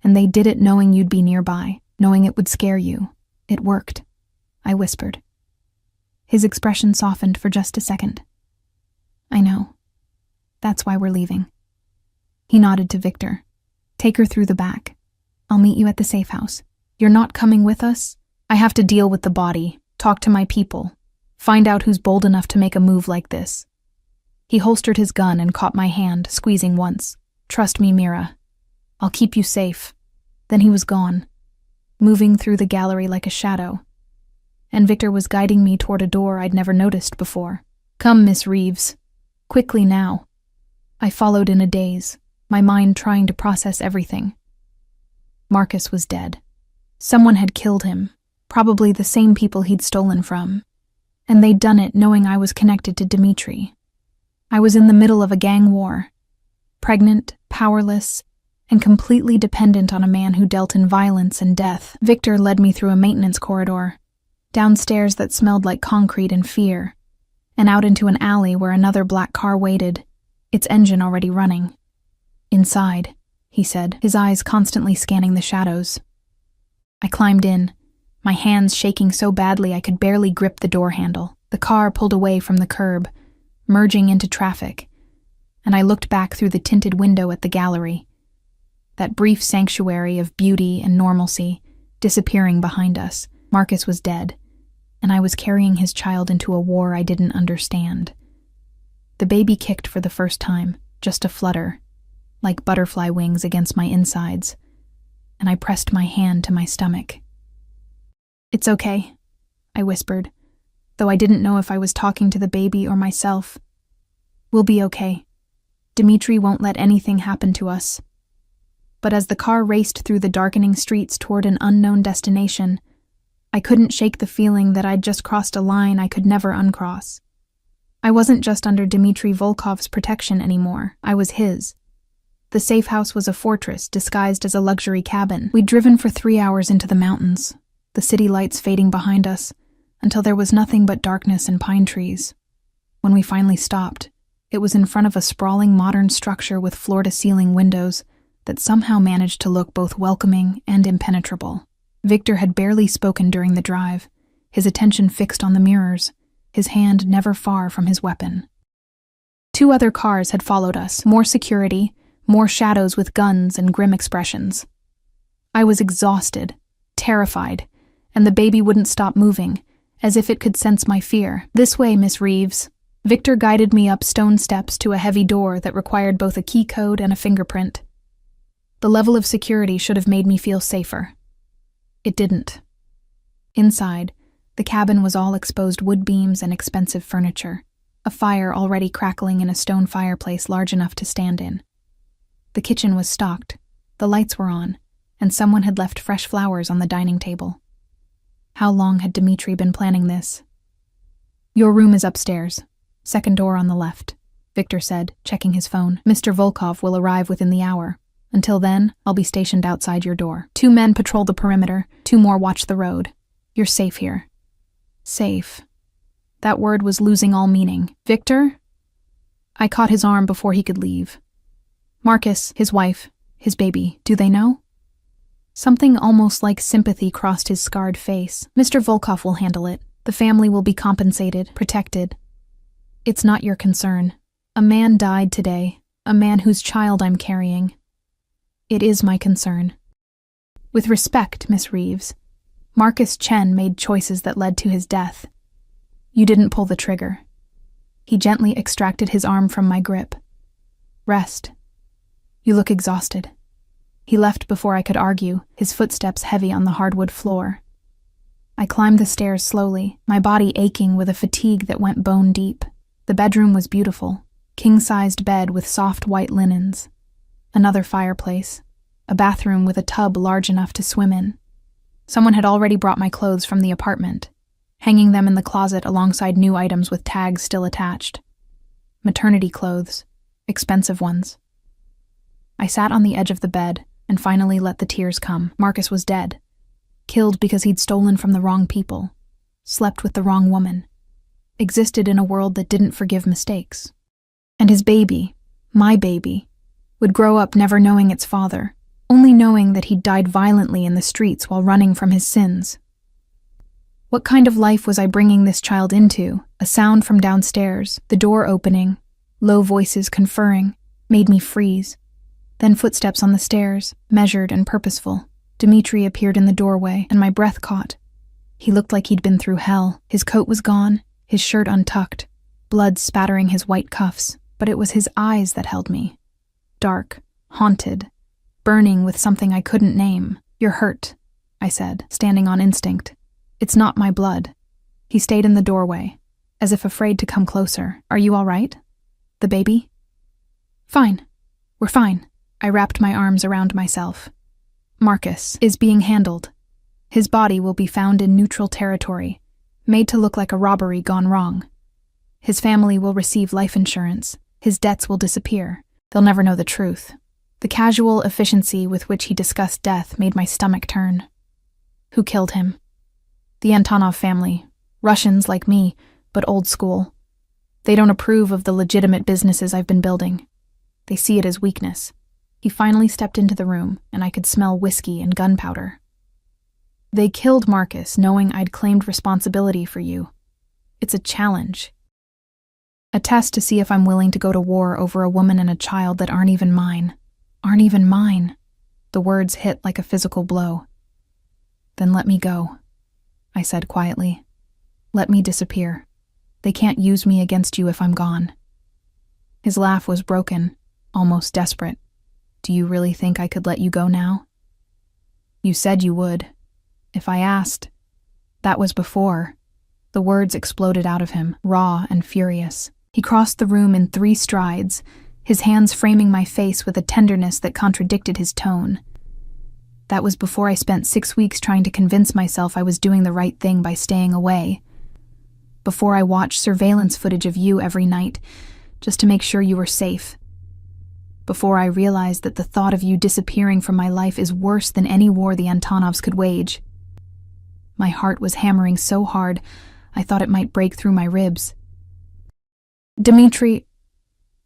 And they did it knowing you'd be nearby, knowing it would scare you. It worked, I whispered. His expression softened for just a second. I know. That's why we're leaving. He nodded to Victor. Take her through the back. I'll meet you at the safe house. You're not coming with us? I have to deal with the body, talk to my people, find out who's bold enough to make a move like this. He holstered his gun and caught my hand, squeezing once. Trust me, Mira. I'll keep you safe. Then he was gone, moving through the gallery like a shadow. And Victor was guiding me toward a door I'd never noticed before. Come, Miss Reeves. Quickly now. I followed in a daze, my mind trying to process everything. Marcus was dead. Someone had killed him, probably the same people he'd stolen from. And they'd done it knowing I was connected to Dmitri. I was in the middle of a gang war, pregnant, powerless, and completely dependent on a man who dealt in violence and death. Victor led me through a maintenance corridor, downstairs that smelled like concrete and fear, and out into an alley where another black car waited, its engine already running. Inside, he said, his eyes constantly scanning the shadows. I climbed in, my hands shaking so badly I could barely grip the door handle. The car pulled away from the curb, merging into traffic, and I looked back through the tinted window at the gallery, that brief sanctuary of beauty and normalcy disappearing behind us. Marcus was dead, and I was carrying his child into a war I didn't understand. The baby kicked for the first time, just a flutter, like butterfly wings against my insides, and I pressed my hand to my stomach. It's okay, I whispered, though I didn't know if I was talking to the baby or myself. We'll be okay. Dmitri won't let anything happen to us. But as the car raced through the darkening streets toward an unknown destination, I couldn't shake the feeling that I'd just crossed a line I could never uncross. I wasn't just under Dmitri Volkov's protection anymore, I was his. The safe house was a fortress disguised as a luxury cabin. We'd driven for 3 hours into the mountains, the city lights fading behind us, until there was nothing but darkness and pine trees. When we finally stopped, it was in front of a sprawling modern structure with floor-to-ceiling windows that somehow managed to look both welcoming and impenetrable. Victor had barely spoken during the drive, his attention fixed on the mirrors, his hand never far from his weapon. 2 other cars had followed us, more security, more shadows with guns and grim expressions. I was exhausted, terrified, and the baby wouldn't stop moving, as if it could sense my fear. This way, Miss Reeves. Victor guided me up stone steps to a heavy door that required both a key code and a fingerprint. The level of security should have made me feel safer. It didn't. Inside, the cabin was all exposed wood beams and expensive furniture, a fire already crackling in a stone fireplace large enough to stand in. The kitchen was stocked, the lights were on, and someone had left fresh flowers on the dining table. How long had Dmitri been planning this? Your room is upstairs, second door on the left, Victor said, checking his phone. Mr. Volkov will arrive within the hour. Until then, I'll be stationed outside your door. 2 men patrol the perimeter, 2 more watch the road. You're safe here. Safe. That word was losing all meaning. Victor? I caught his arm before he could leave. Marcus, his wife, his baby, do they know? Something almost like sympathy crossed his scarred face. Mr. Volkov will handle it. The family will be compensated, protected. It's not your concern. A man died today, a man whose child I'm carrying. It is my concern. With respect, Miss Reeves, Marcus Chen made choices that led to his death. You didn't pull the trigger. He gently extracted his arm from my grip. Rest. You look exhausted. He left before I could argue, his footsteps heavy on the hardwood floor. I climbed the stairs slowly, my body aching with a fatigue that went bone deep. The bedroom was beautiful, king-sized bed with soft white linens. Another fireplace, a bathroom with a tub large enough to swim in. Someone had already brought my clothes from the apartment, hanging them in the closet alongside new items with tags still attached. Maternity clothes, expensive ones. I sat on the edge of the bed and finally let the tears come. Marcus was dead. Killed because he'd stolen from the wrong people, slept with the wrong woman, existed in a world that didn't forgive mistakes. And his baby, my baby, would grow up never knowing its father, only knowing that he'd died violently in the streets while running from his sins. What kind of life was I bringing this child into? A sound from downstairs, the door opening, low voices conferring, made me freeze. Then footsteps on the stairs, measured and purposeful. Dmitri appeared in the doorway, and my breath caught. He looked like he'd been through hell. His coat was gone, his shirt untucked, blood spattering his white cuffs, but it was his eyes that held me. Dark, haunted, burning with something I couldn't name. You're hurt, I said, standing on instinct. It's not my blood. He stayed in the doorway, as if afraid to come closer. Are you all right? The baby? Fine. We're fine. I wrapped my arms around myself. Marcus is being handled. His body will be found in neutral territory, made to look like a robbery gone wrong. His family will receive life insurance. His debts will disappear. They'll never know the truth. The casual efficiency with which he discussed death made my stomach turn. Who killed him? The Antonov family. Russians like me, but old school. They don't approve of the legitimate businesses I've been building. They see it as weakness. He finally stepped into the room, and I could smell whiskey and gunpowder. They killed Marcus, knowing I'd claimed responsibility for you. It's a challenge. A test to see if I'm willing to go to war over a woman and a child that aren't even mine. Aren't even mine. The words hit like a physical blow. Then let me go, I said quietly. Let me disappear. They can't use me against you if I'm gone. His laugh was broken, almost desperate. Do you really think I could let you go now? You said you would. If I asked. That was before. The words exploded out of him, raw and furious. He crossed the room in 3 strides, his hands framing my face with a tenderness that contradicted his tone. That was before I spent 6 weeks trying to convince myself I was doing the right thing by staying away. Before I watched surveillance footage of you every night, just to make sure you were safe. Before I realized that the thought of you disappearing from my life is worse than any war the Antonovs could wage. My heart was hammering so hard, I thought it might break through my ribs. Dmitri,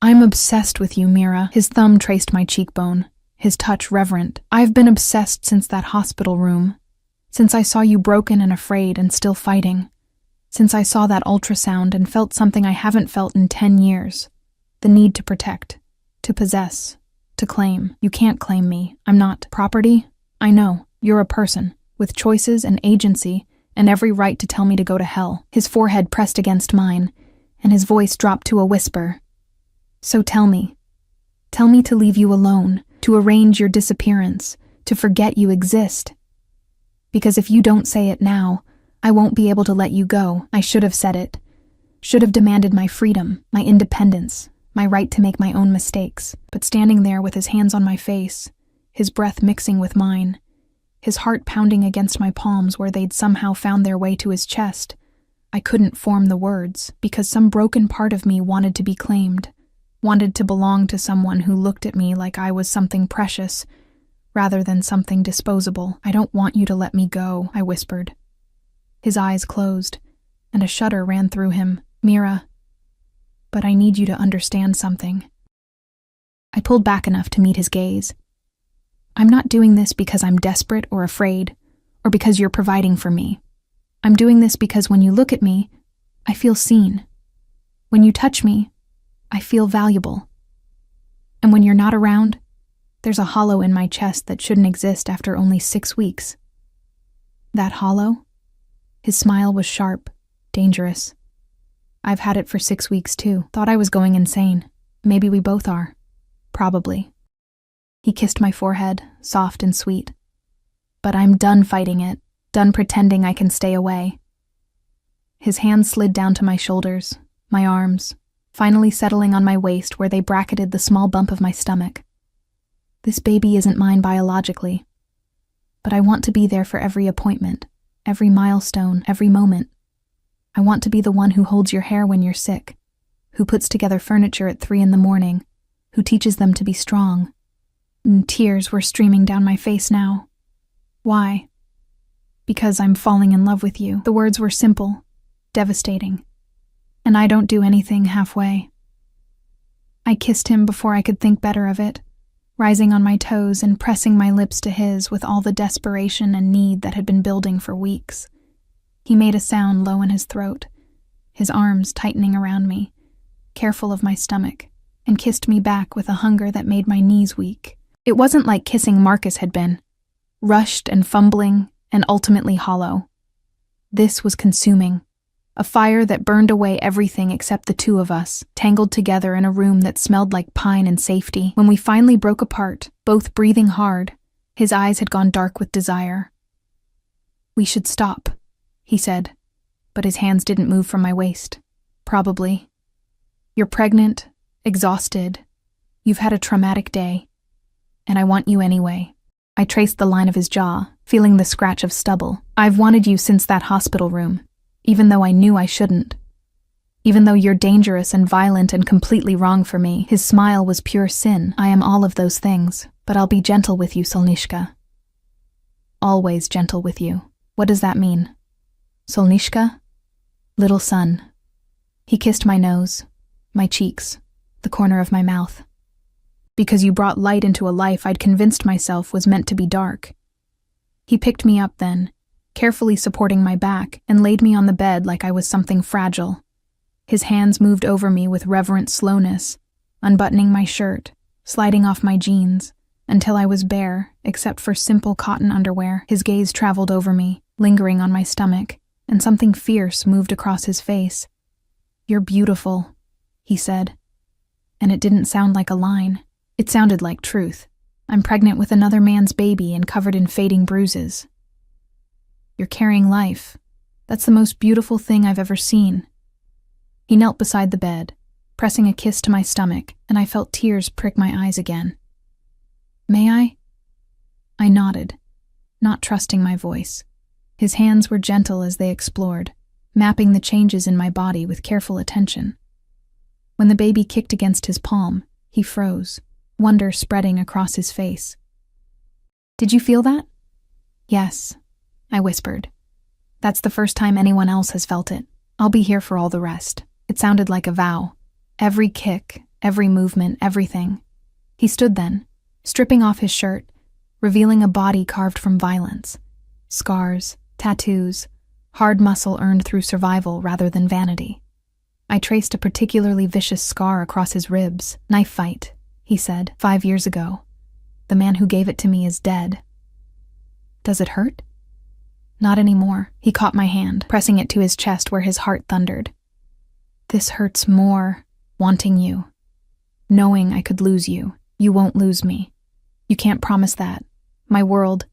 I'm obsessed with you, Mira. His thumb traced my cheekbone, his touch reverent. I've been obsessed since that hospital room, since I saw you broken and afraid and still fighting, since I saw that ultrasound and felt something I haven't felt in 10 years, the need to protect. To possess, to claim. You can't claim me. I'm not property. I know. You're a person, with choices and agency, and every right to tell me to go to hell. His forehead pressed against mine, and his voice dropped to a whisper. So tell me. Tell me to leave you alone, to arrange your disappearance, to forget you exist. Because if you don't say it now, I won't be able to let you go. I should have said it. Should have demanded my freedom, my independence, my right to make my own mistakes. But standing there with his hands on my face, his breath mixing with mine, his heart pounding against my palms where they'd somehow found their way to his chest, I couldn't form the words because some broken part of me wanted to be claimed, wanted to belong to someone who looked at me like I was something precious rather than something disposable. I don't want you to let me go, I whispered. His eyes closed, and a shudder ran through him. Mira, but I need you to understand something. I pulled back enough to meet his gaze. I'm not doing this because I'm desperate or afraid, or because you're providing for me. I'm doing this because when you look at me, I feel seen. When you touch me, I feel valuable. And when you're not around, there's a hollow in my chest that shouldn't exist after only 6 weeks. That hollow? His smile was sharp, dangerous. I've had it for 6 weeks too. Thought I was going insane. Maybe we both are. Probably. He kissed my forehead, soft and sweet. But I'm done fighting it, done pretending I can stay away. His hands slid down to my shoulders, my arms, finally settling on my waist where they bracketed the small bump of my stomach. This baby isn't mine biologically, but I want to be there for every appointment, every milestone, every moment. I want to be the one who holds your hair when you're sick, who puts together furniture at 3 a.m, who teaches them to be strong. And tears were streaming down my face now. Why? Because I'm falling in love with you. The words were simple, devastating, and I don't do anything halfway. I kissed him before I could think better of it, rising on my toes and pressing my lips to his with all the desperation and need that had been building for weeks. He made a sound low in his throat, his arms tightening around me, careful of my stomach, and kissed me back with a hunger that made my knees weak. It wasn't like kissing Marcus had been, rushed and fumbling and ultimately hollow. This was consuming, a fire that burned away everything except the two of us, tangled together in a room that smelled like pine and safety. When we finally broke apart, both breathing hard, his eyes had gone dark with desire. We should stop, he said, but his hands didn't move from my waist. Probably. You're pregnant, exhausted. You've had a traumatic day, and I want you anyway. I traced the line of his jaw, feeling the scratch of stubble. I've wanted you since that hospital room, even though I knew I shouldn't. Even though you're dangerous and violent and completely wrong for me. His smile was pure sin. I am all of those things, but I'll be gentle with you, Solnishka. Always gentle with you. What does that mean? Solnishka? Little son. He kissed my nose, my cheeks, the corner of my mouth. Because you brought light into a life I'd convinced myself was meant to be dark. He picked me up then, carefully supporting my back, and laid me on the bed like I was something fragile. His hands moved over me with reverent slowness, unbuttoning my shirt, sliding off my jeans, until I was bare, except for simple cotton underwear. His gaze traveled over me, lingering on my stomach, and something fierce moved across his face. You're beautiful, he said. And it didn't sound like a line. It sounded like truth. I'm pregnant with another man's baby and covered in fading bruises. You're carrying life. That's the most beautiful thing I've ever seen. He knelt beside the bed, pressing a kiss to my stomach, and I felt tears prick my eyes again. May I? I nodded, not trusting my voice. His hands were gentle as they explored, mapping the changes in my body with careful attention. When the baby kicked against his palm, he froze, wonder spreading across his face. Did you feel that? Yes, I whispered. That's the first time anyone else has felt it. I'll be here for all the rest. It sounded like a vow. Every kick, every movement, everything. He stood then, stripping off his shirt, revealing a body carved from violence. Scars, tattoos, hard muscle earned through survival rather than vanity. I traced a particularly vicious scar across his ribs. Knife fight, he said, 5 years ago. The man who gave it to me is dead. Does it hurt? Not anymore. He caught my hand, pressing it to his chest where his heart thundered. This hurts more, wanting you. Knowing I could lose you. You won't lose me. You can't promise that. My world.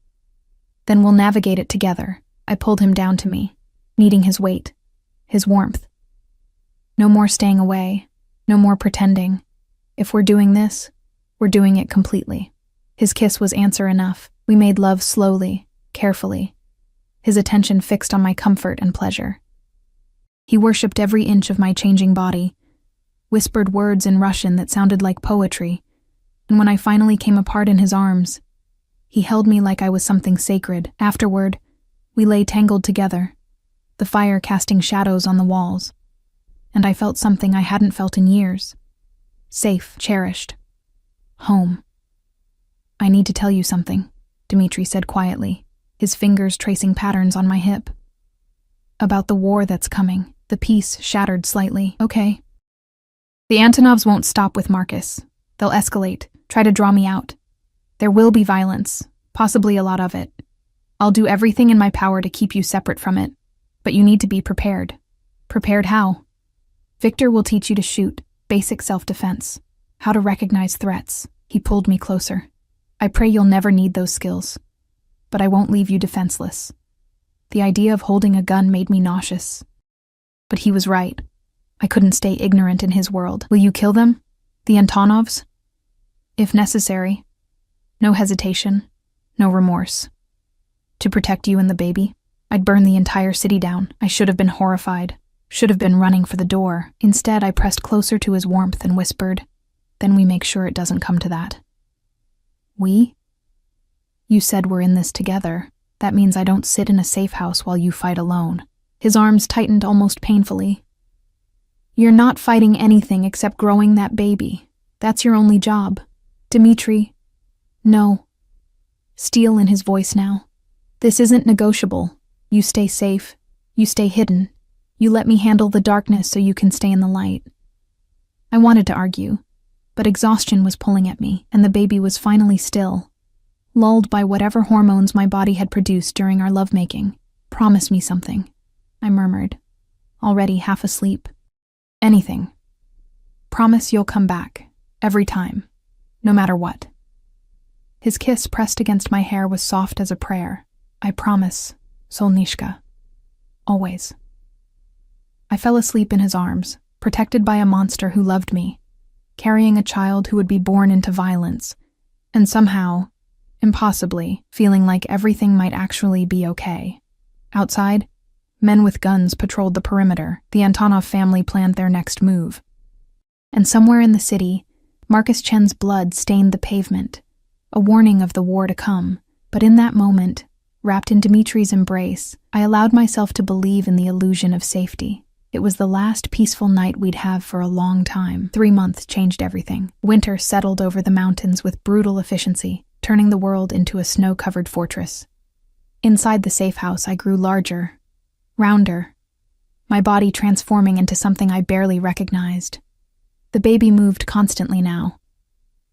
Then we'll navigate it together. I pulled him down to me, needing his weight, his warmth. No more staying away, no more pretending. If we're doing this, we're doing it completely. His kiss was answer enough. We made love slowly, carefully, his attention fixed on my comfort and pleasure. He worshipped every inch of my changing body, whispered words in Russian that sounded like poetry, and when I finally came apart in his arms, he held me like I was something sacred. Afterward, we lay tangled together, the fire casting shadows on the walls. And I felt something I hadn't felt in years. Safe, cherished. Home. "I need to tell you something," Dmitri said quietly, his fingers tracing patterns on my hip. "About the war that's coming." The peace shattered slightly. "Okay." "The Antonovs won't stop with Marcus. They'll escalate, try to draw me out. There will be violence, possibly a lot of it. I'll do everything in my power to keep you separate from it, but you need to be prepared." "Prepared how?" "Victor will teach you to shoot, basic self-defense, how to recognize threats." He pulled me closer. "I pray you'll never need those skills, but I won't leave you defenseless." The idea of holding a gun made me nauseous. But he was right. I couldn't stay ignorant in his world. "Will you kill them? The Antonovs?" "If necessary. No hesitation, no remorse. To protect you and the baby, I'd burn the entire city down." I should have been horrified, should have been running for the door. Instead, I pressed closer to his warmth and whispered, "Then we make sure it doesn't come to that." "We?" "You said we're in this together. That means I don't sit in a safe house while you fight alone." His arms tightened almost painfully. "You're not fighting anything except growing that baby. That's your only job. Dmitri." "No." Steel in his voice now. "This isn't negotiable. You stay safe. You stay hidden. You let me handle the darkness so you can stay in the light." I wanted to argue, but exhaustion was pulling at me, and the baby was finally still, lulled by whatever hormones my body had produced during our lovemaking. "Promise me something," I murmured, already half asleep. "Anything. Promise you'll come back, every time, no matter what." His kiss pressed against my hair was soft as a prayer. "I promise, Solnishka. Always." I fell asleep in his arms, protected by a monster who loved me, carrying a child who would be born into violence, and somehow, impossibly, feeling like everything might actually be okay. Outside, men with guns patrolled the perimeter. The Antonov family planned their next move. And somewhere in the city, Marcus Chen's blood stained the pavement, a warning of the war to come. But in that moment, wrapped in Dmitri's embrace, I allowed myself to believe in the illusion of safety. It was the last peaceful night we'd have for a long time. 3 months changed everything. Winter settled over the mountains with brutal efficiency, turning the world into a snow-covered fortress. Inside the safe house, I grew larger, rounder, my body transforming into something I barely recognized. The baby moved constantly now,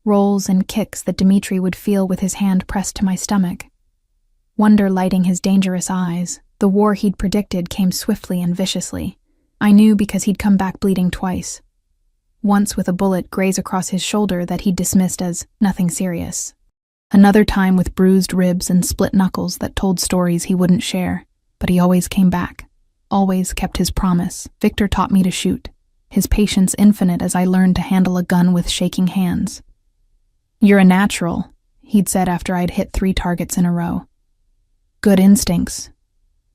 rolls and kicks that Dmitri would feel with his hand pressed to my stomach. Wonder lighting his dangerous eyes, the war he'd predicted came swiftly and viciously. I knew because he'd come back bleeding twice. Once with a bullet graze across his shoulder that he'd dismissed as nothing serious. Another time with bruised ribs and split knuckles that told stories he wouldn't share. But he always came back, always kept his promise. Victor taught me to shoot, his patience infinite as I learned to handle a gun with shaking hands. "You're a natural," he'd said after I'd hit 3 targets in a row. "Good instincts."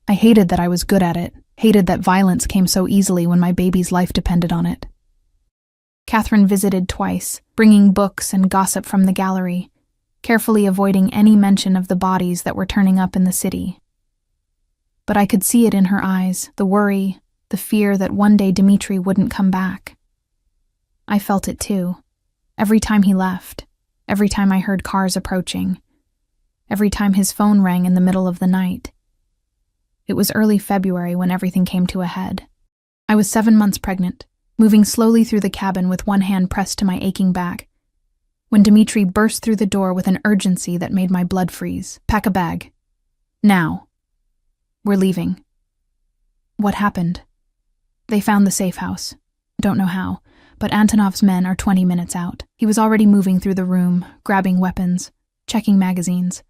I hated that I was good at it, hated that violence came so easily when my baby's life depended on it. Catherine visited twice, bringing books and gossip from the gallery, carefully avoiding any mention of the bodies that were turning up in the city. But I could see it in her eyes, the worry, the fear that one day Dmitri wouldn't come back. I felt it too, every time he left, every time I heard cars approaching, every time his phone rang in the middle of the night. It was early February when everything came to a head. I was 7 months pregnant, moving slowly through the cabin with one hand pressed to my aching back, when Dmitri burst through the door with an urgency that made my blood freeze. "Pack a bag. Now. We're leaving." What happened? They found the safe house. Don't know how, but Antonov's men are 20 minutes out. He was already moving through the room, grabbing weapons, checking magazines.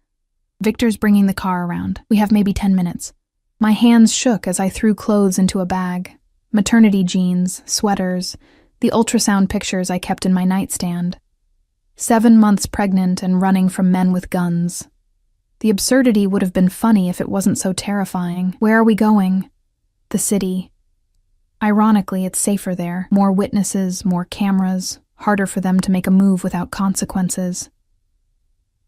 Victor's bringing the car around. We have maybe 10 minutes. My hands shook as I threw clothes into a bag. Maternity jeans, sweaters, the ultrasound pictures I kept in my nightstand. 7 months pregnant and running from men with guns. The absurdity would have been funny if it wasn't so terrifying. Where are we going? The city. Ironically, it's safer there. More witnesses, more cameras, harder for them to make a move without consequences.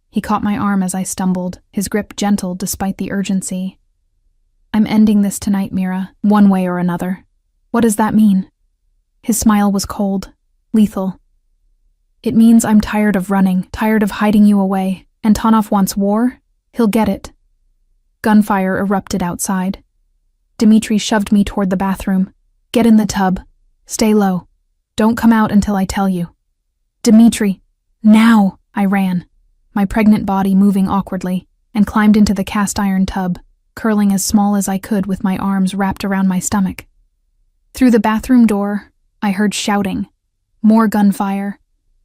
He caught my arm as I stumbled, his grip gentle despite the urgency. I'm ending this tonight, Mira, one way or another. What does that mean? His smile was cold, lethal. It means I'm tired of running, tired of hiding you away. Antonov wants war? He'll get it. Gunfire erupted outside. Dmitri shoved me toward the bathroom. Get in the tub. Stay low. Don't come out until I tell you. Dmitri, now! I ran, my pregnant body moving awkwardly, and climbed into the cast-iron tub, curling as small as I could with my arms wrapped around my stomach. Through the bathroom door, I heard shouting, more gunfire,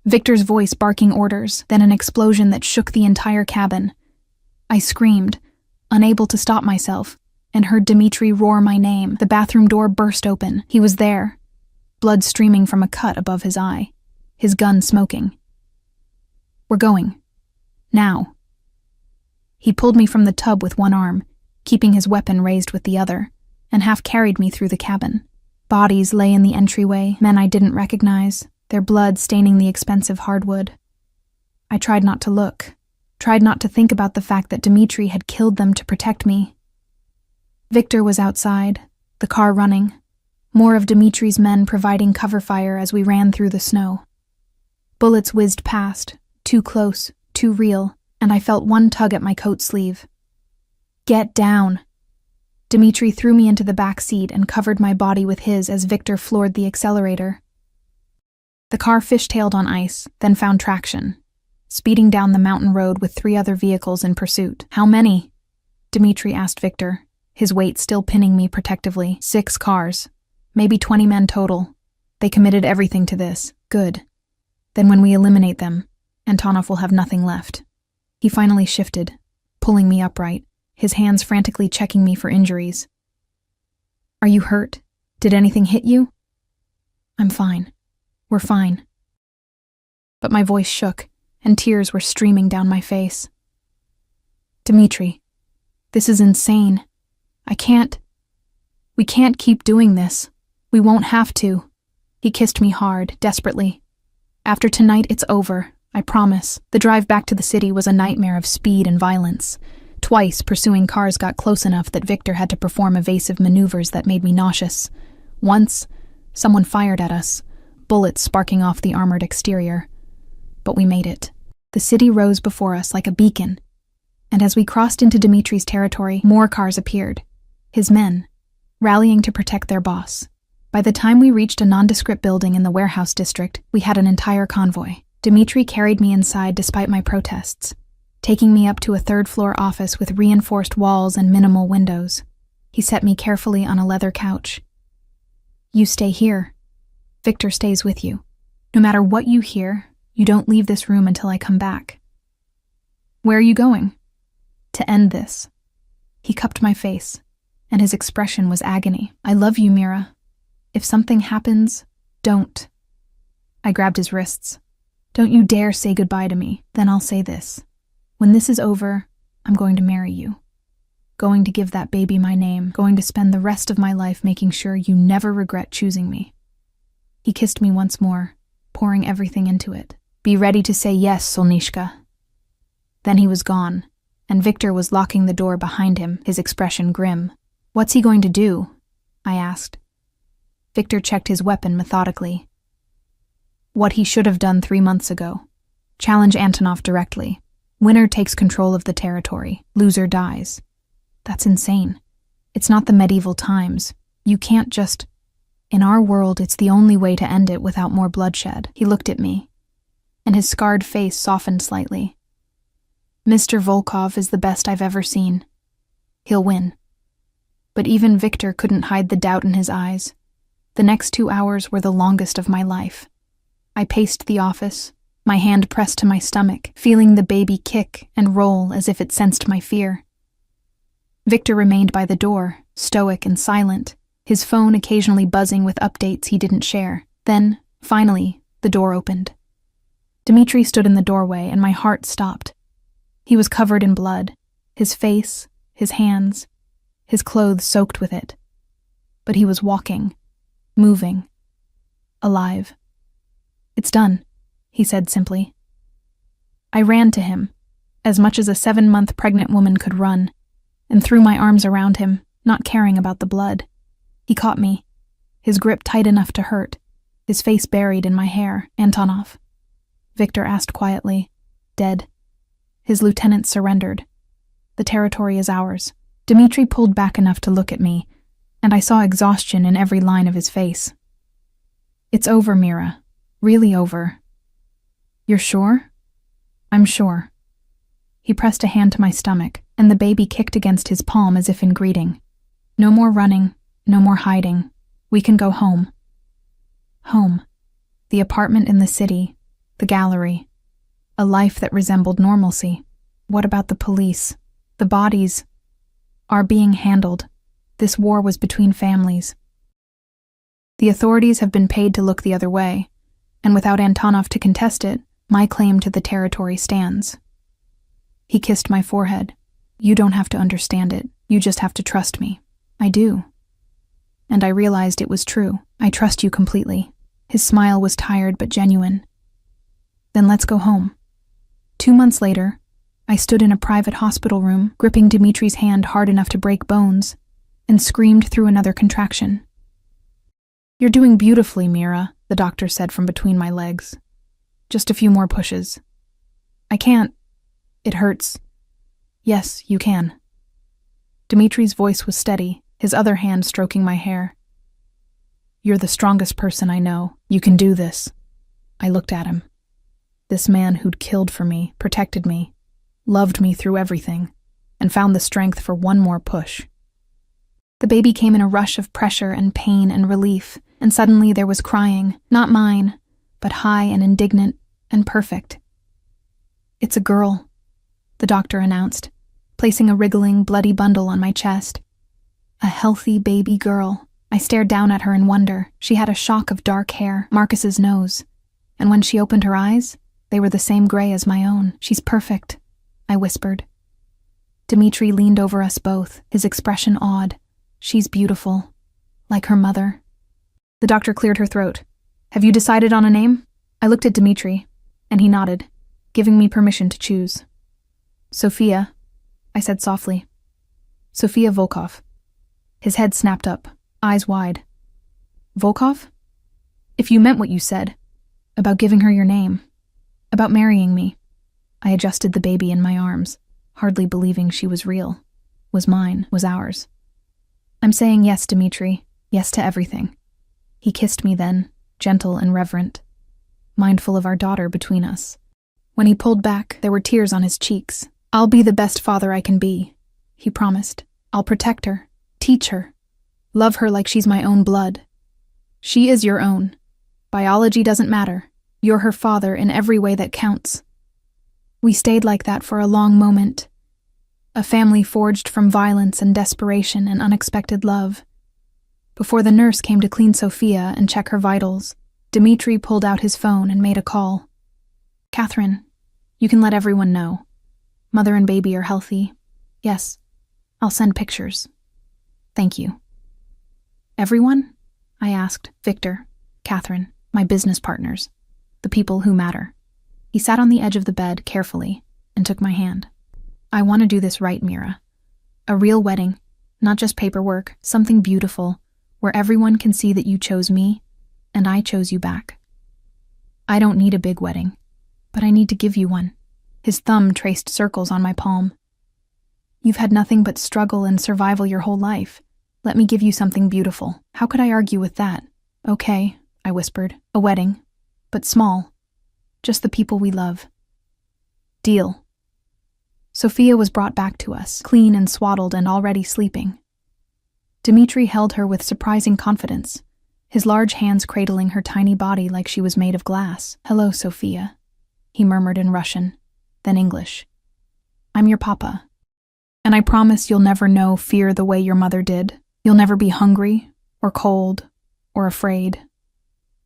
Victor's voice barking orders, then an explosion that shook the entire cabin. I screamed, unable to stop myself, and heard Dmitri roar my name. The bathroom door burst open. He was there, blood streaming from a cut above his eye, his gun smoking. We're going. Now. He pulled me from the tub with one arm, keeping his weapon raised with the other, and half-carried me through the cabin. Bodies lay in the entryway, men I didn't recognize, their blood staining the expensive hardwood. I tried not to look, tried not to think about the fact that Dmitri had killed them to protect me. Victor was outside, the car running, more of Dmitri's men providing cover fire as we ran through the snow. Bullets whizzed past, too close, too real, and I felt one tug at my coat sleeve. Get down! Dmitri threw me into the back seat and covered my body with his as Victor floored the accelerator. The car fishtailed on ice, then found traction, speeding down the mountain road with 3 other vehicles in pursuit. How many? Dmitri asked Victor, his weight still pinning me protectively. 6 cars. Maybe 20 men total. They committed everything to this. Good. Then when we eliminate them, Antonov will have nothing left. He finally shifted, pulling me upright, his hands frantically checking me for injuries. Are you hurt? Did anything hit you? I'm fine. We're fine. But my voice shook, and tears were streaming down my face. Dmitri, this is insane. We can't keep doing this. We won't have to. He kissed me hard, desperately. After tonight, it's over, I promise. The drive back to the city was a nightmare of speed and violence. Twice, pursuing cars got close enough that Victor had to perform evasive maneuvers that made me nauseous. Once, someone fired at us, bullets sparking off the armored exterior. But we made it. The city rose before us like a beacon. And as we crossed into Dmitri's territory, more cars appeared. His men, rallying to protect their boss. By the time we reached a nondescript building in the warehouse district, we had an entire convoy. Dmitri carried me inside despite my protests, taking me up to a 3rd-floor office with reinforced walls and minimal windows. He set me carefully on a leather couch. You stay here. Victor stays with you. No matter what you hear, you don't leave this room until I come back. Where are you going? To end this. He cupped my face, and his expression was agony. I love you, Mira. If something happens, don't. I grabbed his wrists. Don't you dare say goodbye to me. Then I'll say this. When this is over, I'm going to marry you. Going to give that baby my name. Going to spend the rest of my life making sure you never regret choosing me. He kissed me once more, pouring everything into it. Be ready to say yes, Solnishka. Then he was gone, and Victor was locking the door behind him, his expression grim. What's he going to do? I asked. Victor checked his weapon methodically. What he should have done 3 months ago. Challenge Antonov directly. Winner takes control of the territory. Loser dies. That's insane. It's not the medieval times. You can't just... In our world, it's the only way to end it without more bloodshed. He looked at me, and his scarred face softened slightly. Mr. Volkov is the best I've ever seen. He'll win. But even Victor couldn't hide the doubt in his eyes. The next 2 hours were the longest of my life. I paced the office, my hand pressed to my stomach, feeling the baby kick and roll as if it sensed my fear. Victor remained by the door, stoic and silent, his phone occasionally buzzing with updates he didn't share. Then, finally, the door opened. Dmitri stood in the doorway, and my heart stopped. He was covered in blood, his face, his hands, his clothes soaked with it. But he was walking, moving, alive. It's done, he said simply. I ran to him, as much as a 7-month pregnant woman could run, and threw my arms around him, not caring about the blood. He caught me, his grip tight enough to hurt, his face buried in my hair. "Antonov?" Victor asked quietly. "Dead. His lieutenant surrendered. The territory is ours." Dmitri pulled back enough to look at me, and I saw exhaustion in every line of his face. "It's over, Mira. Really over." "You're sure?" "I'm sure." He pressed a hand to my stomach, and the baby kicked against his palm as if in greeting. "No more running, no more hiding. We can go home." Home. The apartment in the city, the gallery. A life that resembled normalcy. What about the police? The bodies are being handled. This war was between families. The authorities have been paid to look the other way, and without Antonov to contest it, my claim to the territory stands. He kissed my forehead. "You don't have to understand it. You just have to trust me." "I do." And I realized it was true. "I trust you completely." His smile was tired but genuine. "Then let's go home." 2 months later, I stood in a private hospital room, gripping Dmitri's hand hard enough to break bones, and screamed through another contraction. "You're doing beautifully, Mira," the doctor said from between my legs. "Just a few more pushes." "I can't. It hurts." "Yes, you can." Dmitri's voice was steady, his other hand stroking my hair. "You're the strongest person I know. You can do this." I looked at him. This man who'd killed for me, protected me, loved me through everything, and found the strength for one more push. The baby came in a rush of pressure and pain and relief, and suddenly there was crying, not mine, but high and indignant and perfect. "It's a girl," the doctor announced, placing a wriggling, bloody bundle on my chest. A healthy baby girl. I stared down at her in wonder. She had a shock of dark hair, Marcus's nose, and when she opened her eyes, they were the same gray as my own. "She's perfect," I whispered. Dmitri leaned over us both, his expression awed. "She's beautiful. Like her mother." The doctor cleared her throat. "Have you decided on a name?" I looked at Dmitri, and he nodded, giving me permission to choose. "Sophia," I said softly. "Sophia Volkov." His head snapped up, eyes wide. "Volkov? If you meant what you said, about giving her your name, about marrying me." I adjusted the baby in my arms, hardly believing she was real, was mine, was ours. "I'm saying yes, Dmitri, yes to everything." He kissed me then, gentle and reverent, mindful of our daughter between us. When he pulled back, there were tears on his cheeks. "I'll be the best father I can be," he promised. "I'll protect her, teach her, love her like she's my own blood. She is your own. Biology doesn't matter. You're her father in every way that counts." We stayed like that for a long moment. A family forged from violence and desperation and unexpected love. Before the nurse came to clean Sophia and check her vitals, Dmitri pulled out his phone and made a call. "Catherine, you can let everyone know. Mother and baby are healthy. Yes, I'll send pictures. Thank you." "Everyone?" I asked. "Victor, Catherine, my business partners, the people who matter." He sat on the edge of the bed carefully and took my hand. "I want to do this right, Mira. A real wedding, not just paperwork, something beautiful, where everyone can see that you chose me and I chose you back. I don't need a big wedding, but I need to give you one." His thumb traced circles on my palm. "You've had nothing but struggle and survival your whole life. Let me give you something beautiful." How could I argue with that? "Okay," I whispered. "A wedding, but small. Just the people we love." "Deal." Sophia was brought back to us, clean and swaddled and already sleeping. Dmitri held her with surprising confidence, his large hands cradling her tiny body like she was made of glass. "Hello, Sophia," he murmured in Russian, then English. "I'm your papa, and I promise you'll never know fear the way your mother did. You'll never be hungry or cold or afraid.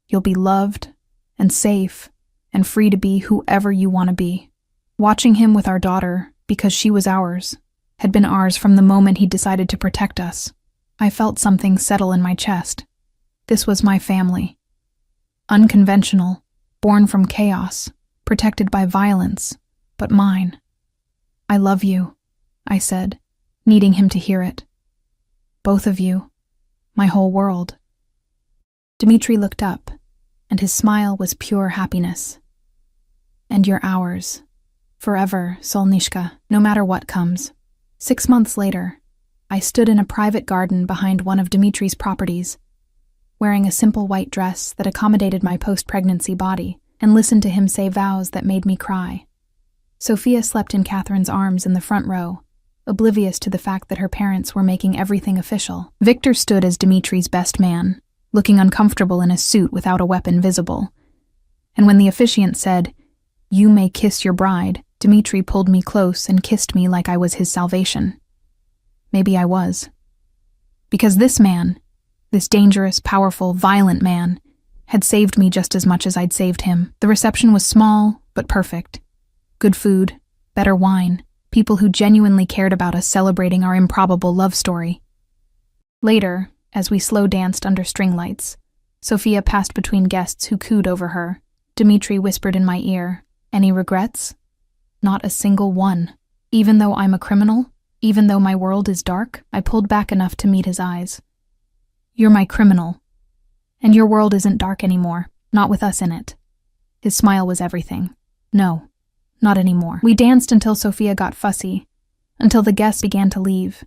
You'll be loved and safe and free to be whoever you want to be." Watching him with our daughter, because she was ours, had been ours from the moment he decided to protect us. I felt something settle in my chest. This was my family. Unconventional, born from chaos, protected by violence, but mine. "I love you," I said, needing him to hear it. Both of you. My whole world. Dmitri looked up, and his smile was pure happiness. And you're ours. Forever, Solnishka, no matter what comes. 6 months later, I stood in a private garden behind one of Dmitri's properties, wearing a simple white dress that accommodated my post-pregnancy body, and listened to him say vows that made me cry. Sophia slept in Catherine's arms in the front row, oblivious to the fact that her parents were making everything official. Victor stood as Dmitri's best man, looking uncomfortable in a suit without a weapon visible. And when the officiant said, "You may kiss your bride," Dmitri pulled me close and kissed me like I was his salvation. Maybe I was. Because this man, this dangerous, powerful, violent man, had saved me just as much as I'd saved him. The reception was small, but perfect. Good food, better wine, people who genuinely cared about us celebrating our improbable love story. Later, as we slow danced under string lights, Sophia passed between guests who cooed over her. Dmitri whispered in my ear, "Any regrets?" Not a single one. Even though I'm a criminal, even though my world is dark, I pulled back enough to meet his eyes. "You're my criminal. And your world isn't dark anymore, not with us in it." His smile was everything. No, not anymore. We danced until Sophia got fussy, until the guests began to leave,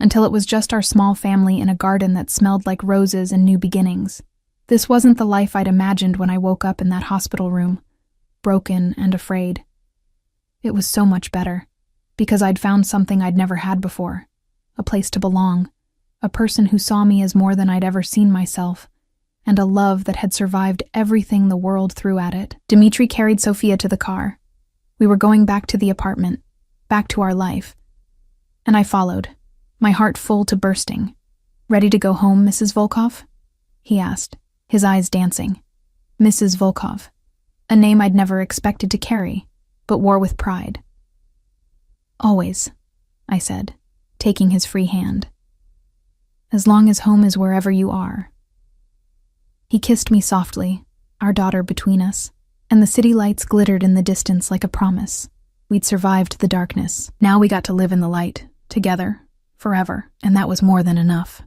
until it was just our small family in a garden that smelled like roses and new beginnings. This wasn't the life I'd imagined when I woke up in that hospital room, broken and afraid. It was so much better, because I'd found something I'd never had before, a place to belong, a person who saw me as more than I'd ever seen myself, and a love that had survived everything the world threw at it. Dmitri carried Sophia to the car. We were going back to the apartment, back to our life. And I followed, my heart full to bursting. "Ready to go home, Mrs. Volkov?" he asked, his eyes dancing. Mrs. Volkov, a name I'd never expected to carry, but wore with pride. "Always," I said, taking his free hand. "As long as home is wherever you are." He kissed me softly, our daughter between us, and the city lights glittered in the distance like a promise. We'd survived the darkness. Now we got to live in the light, together, forever, and that was more than enough.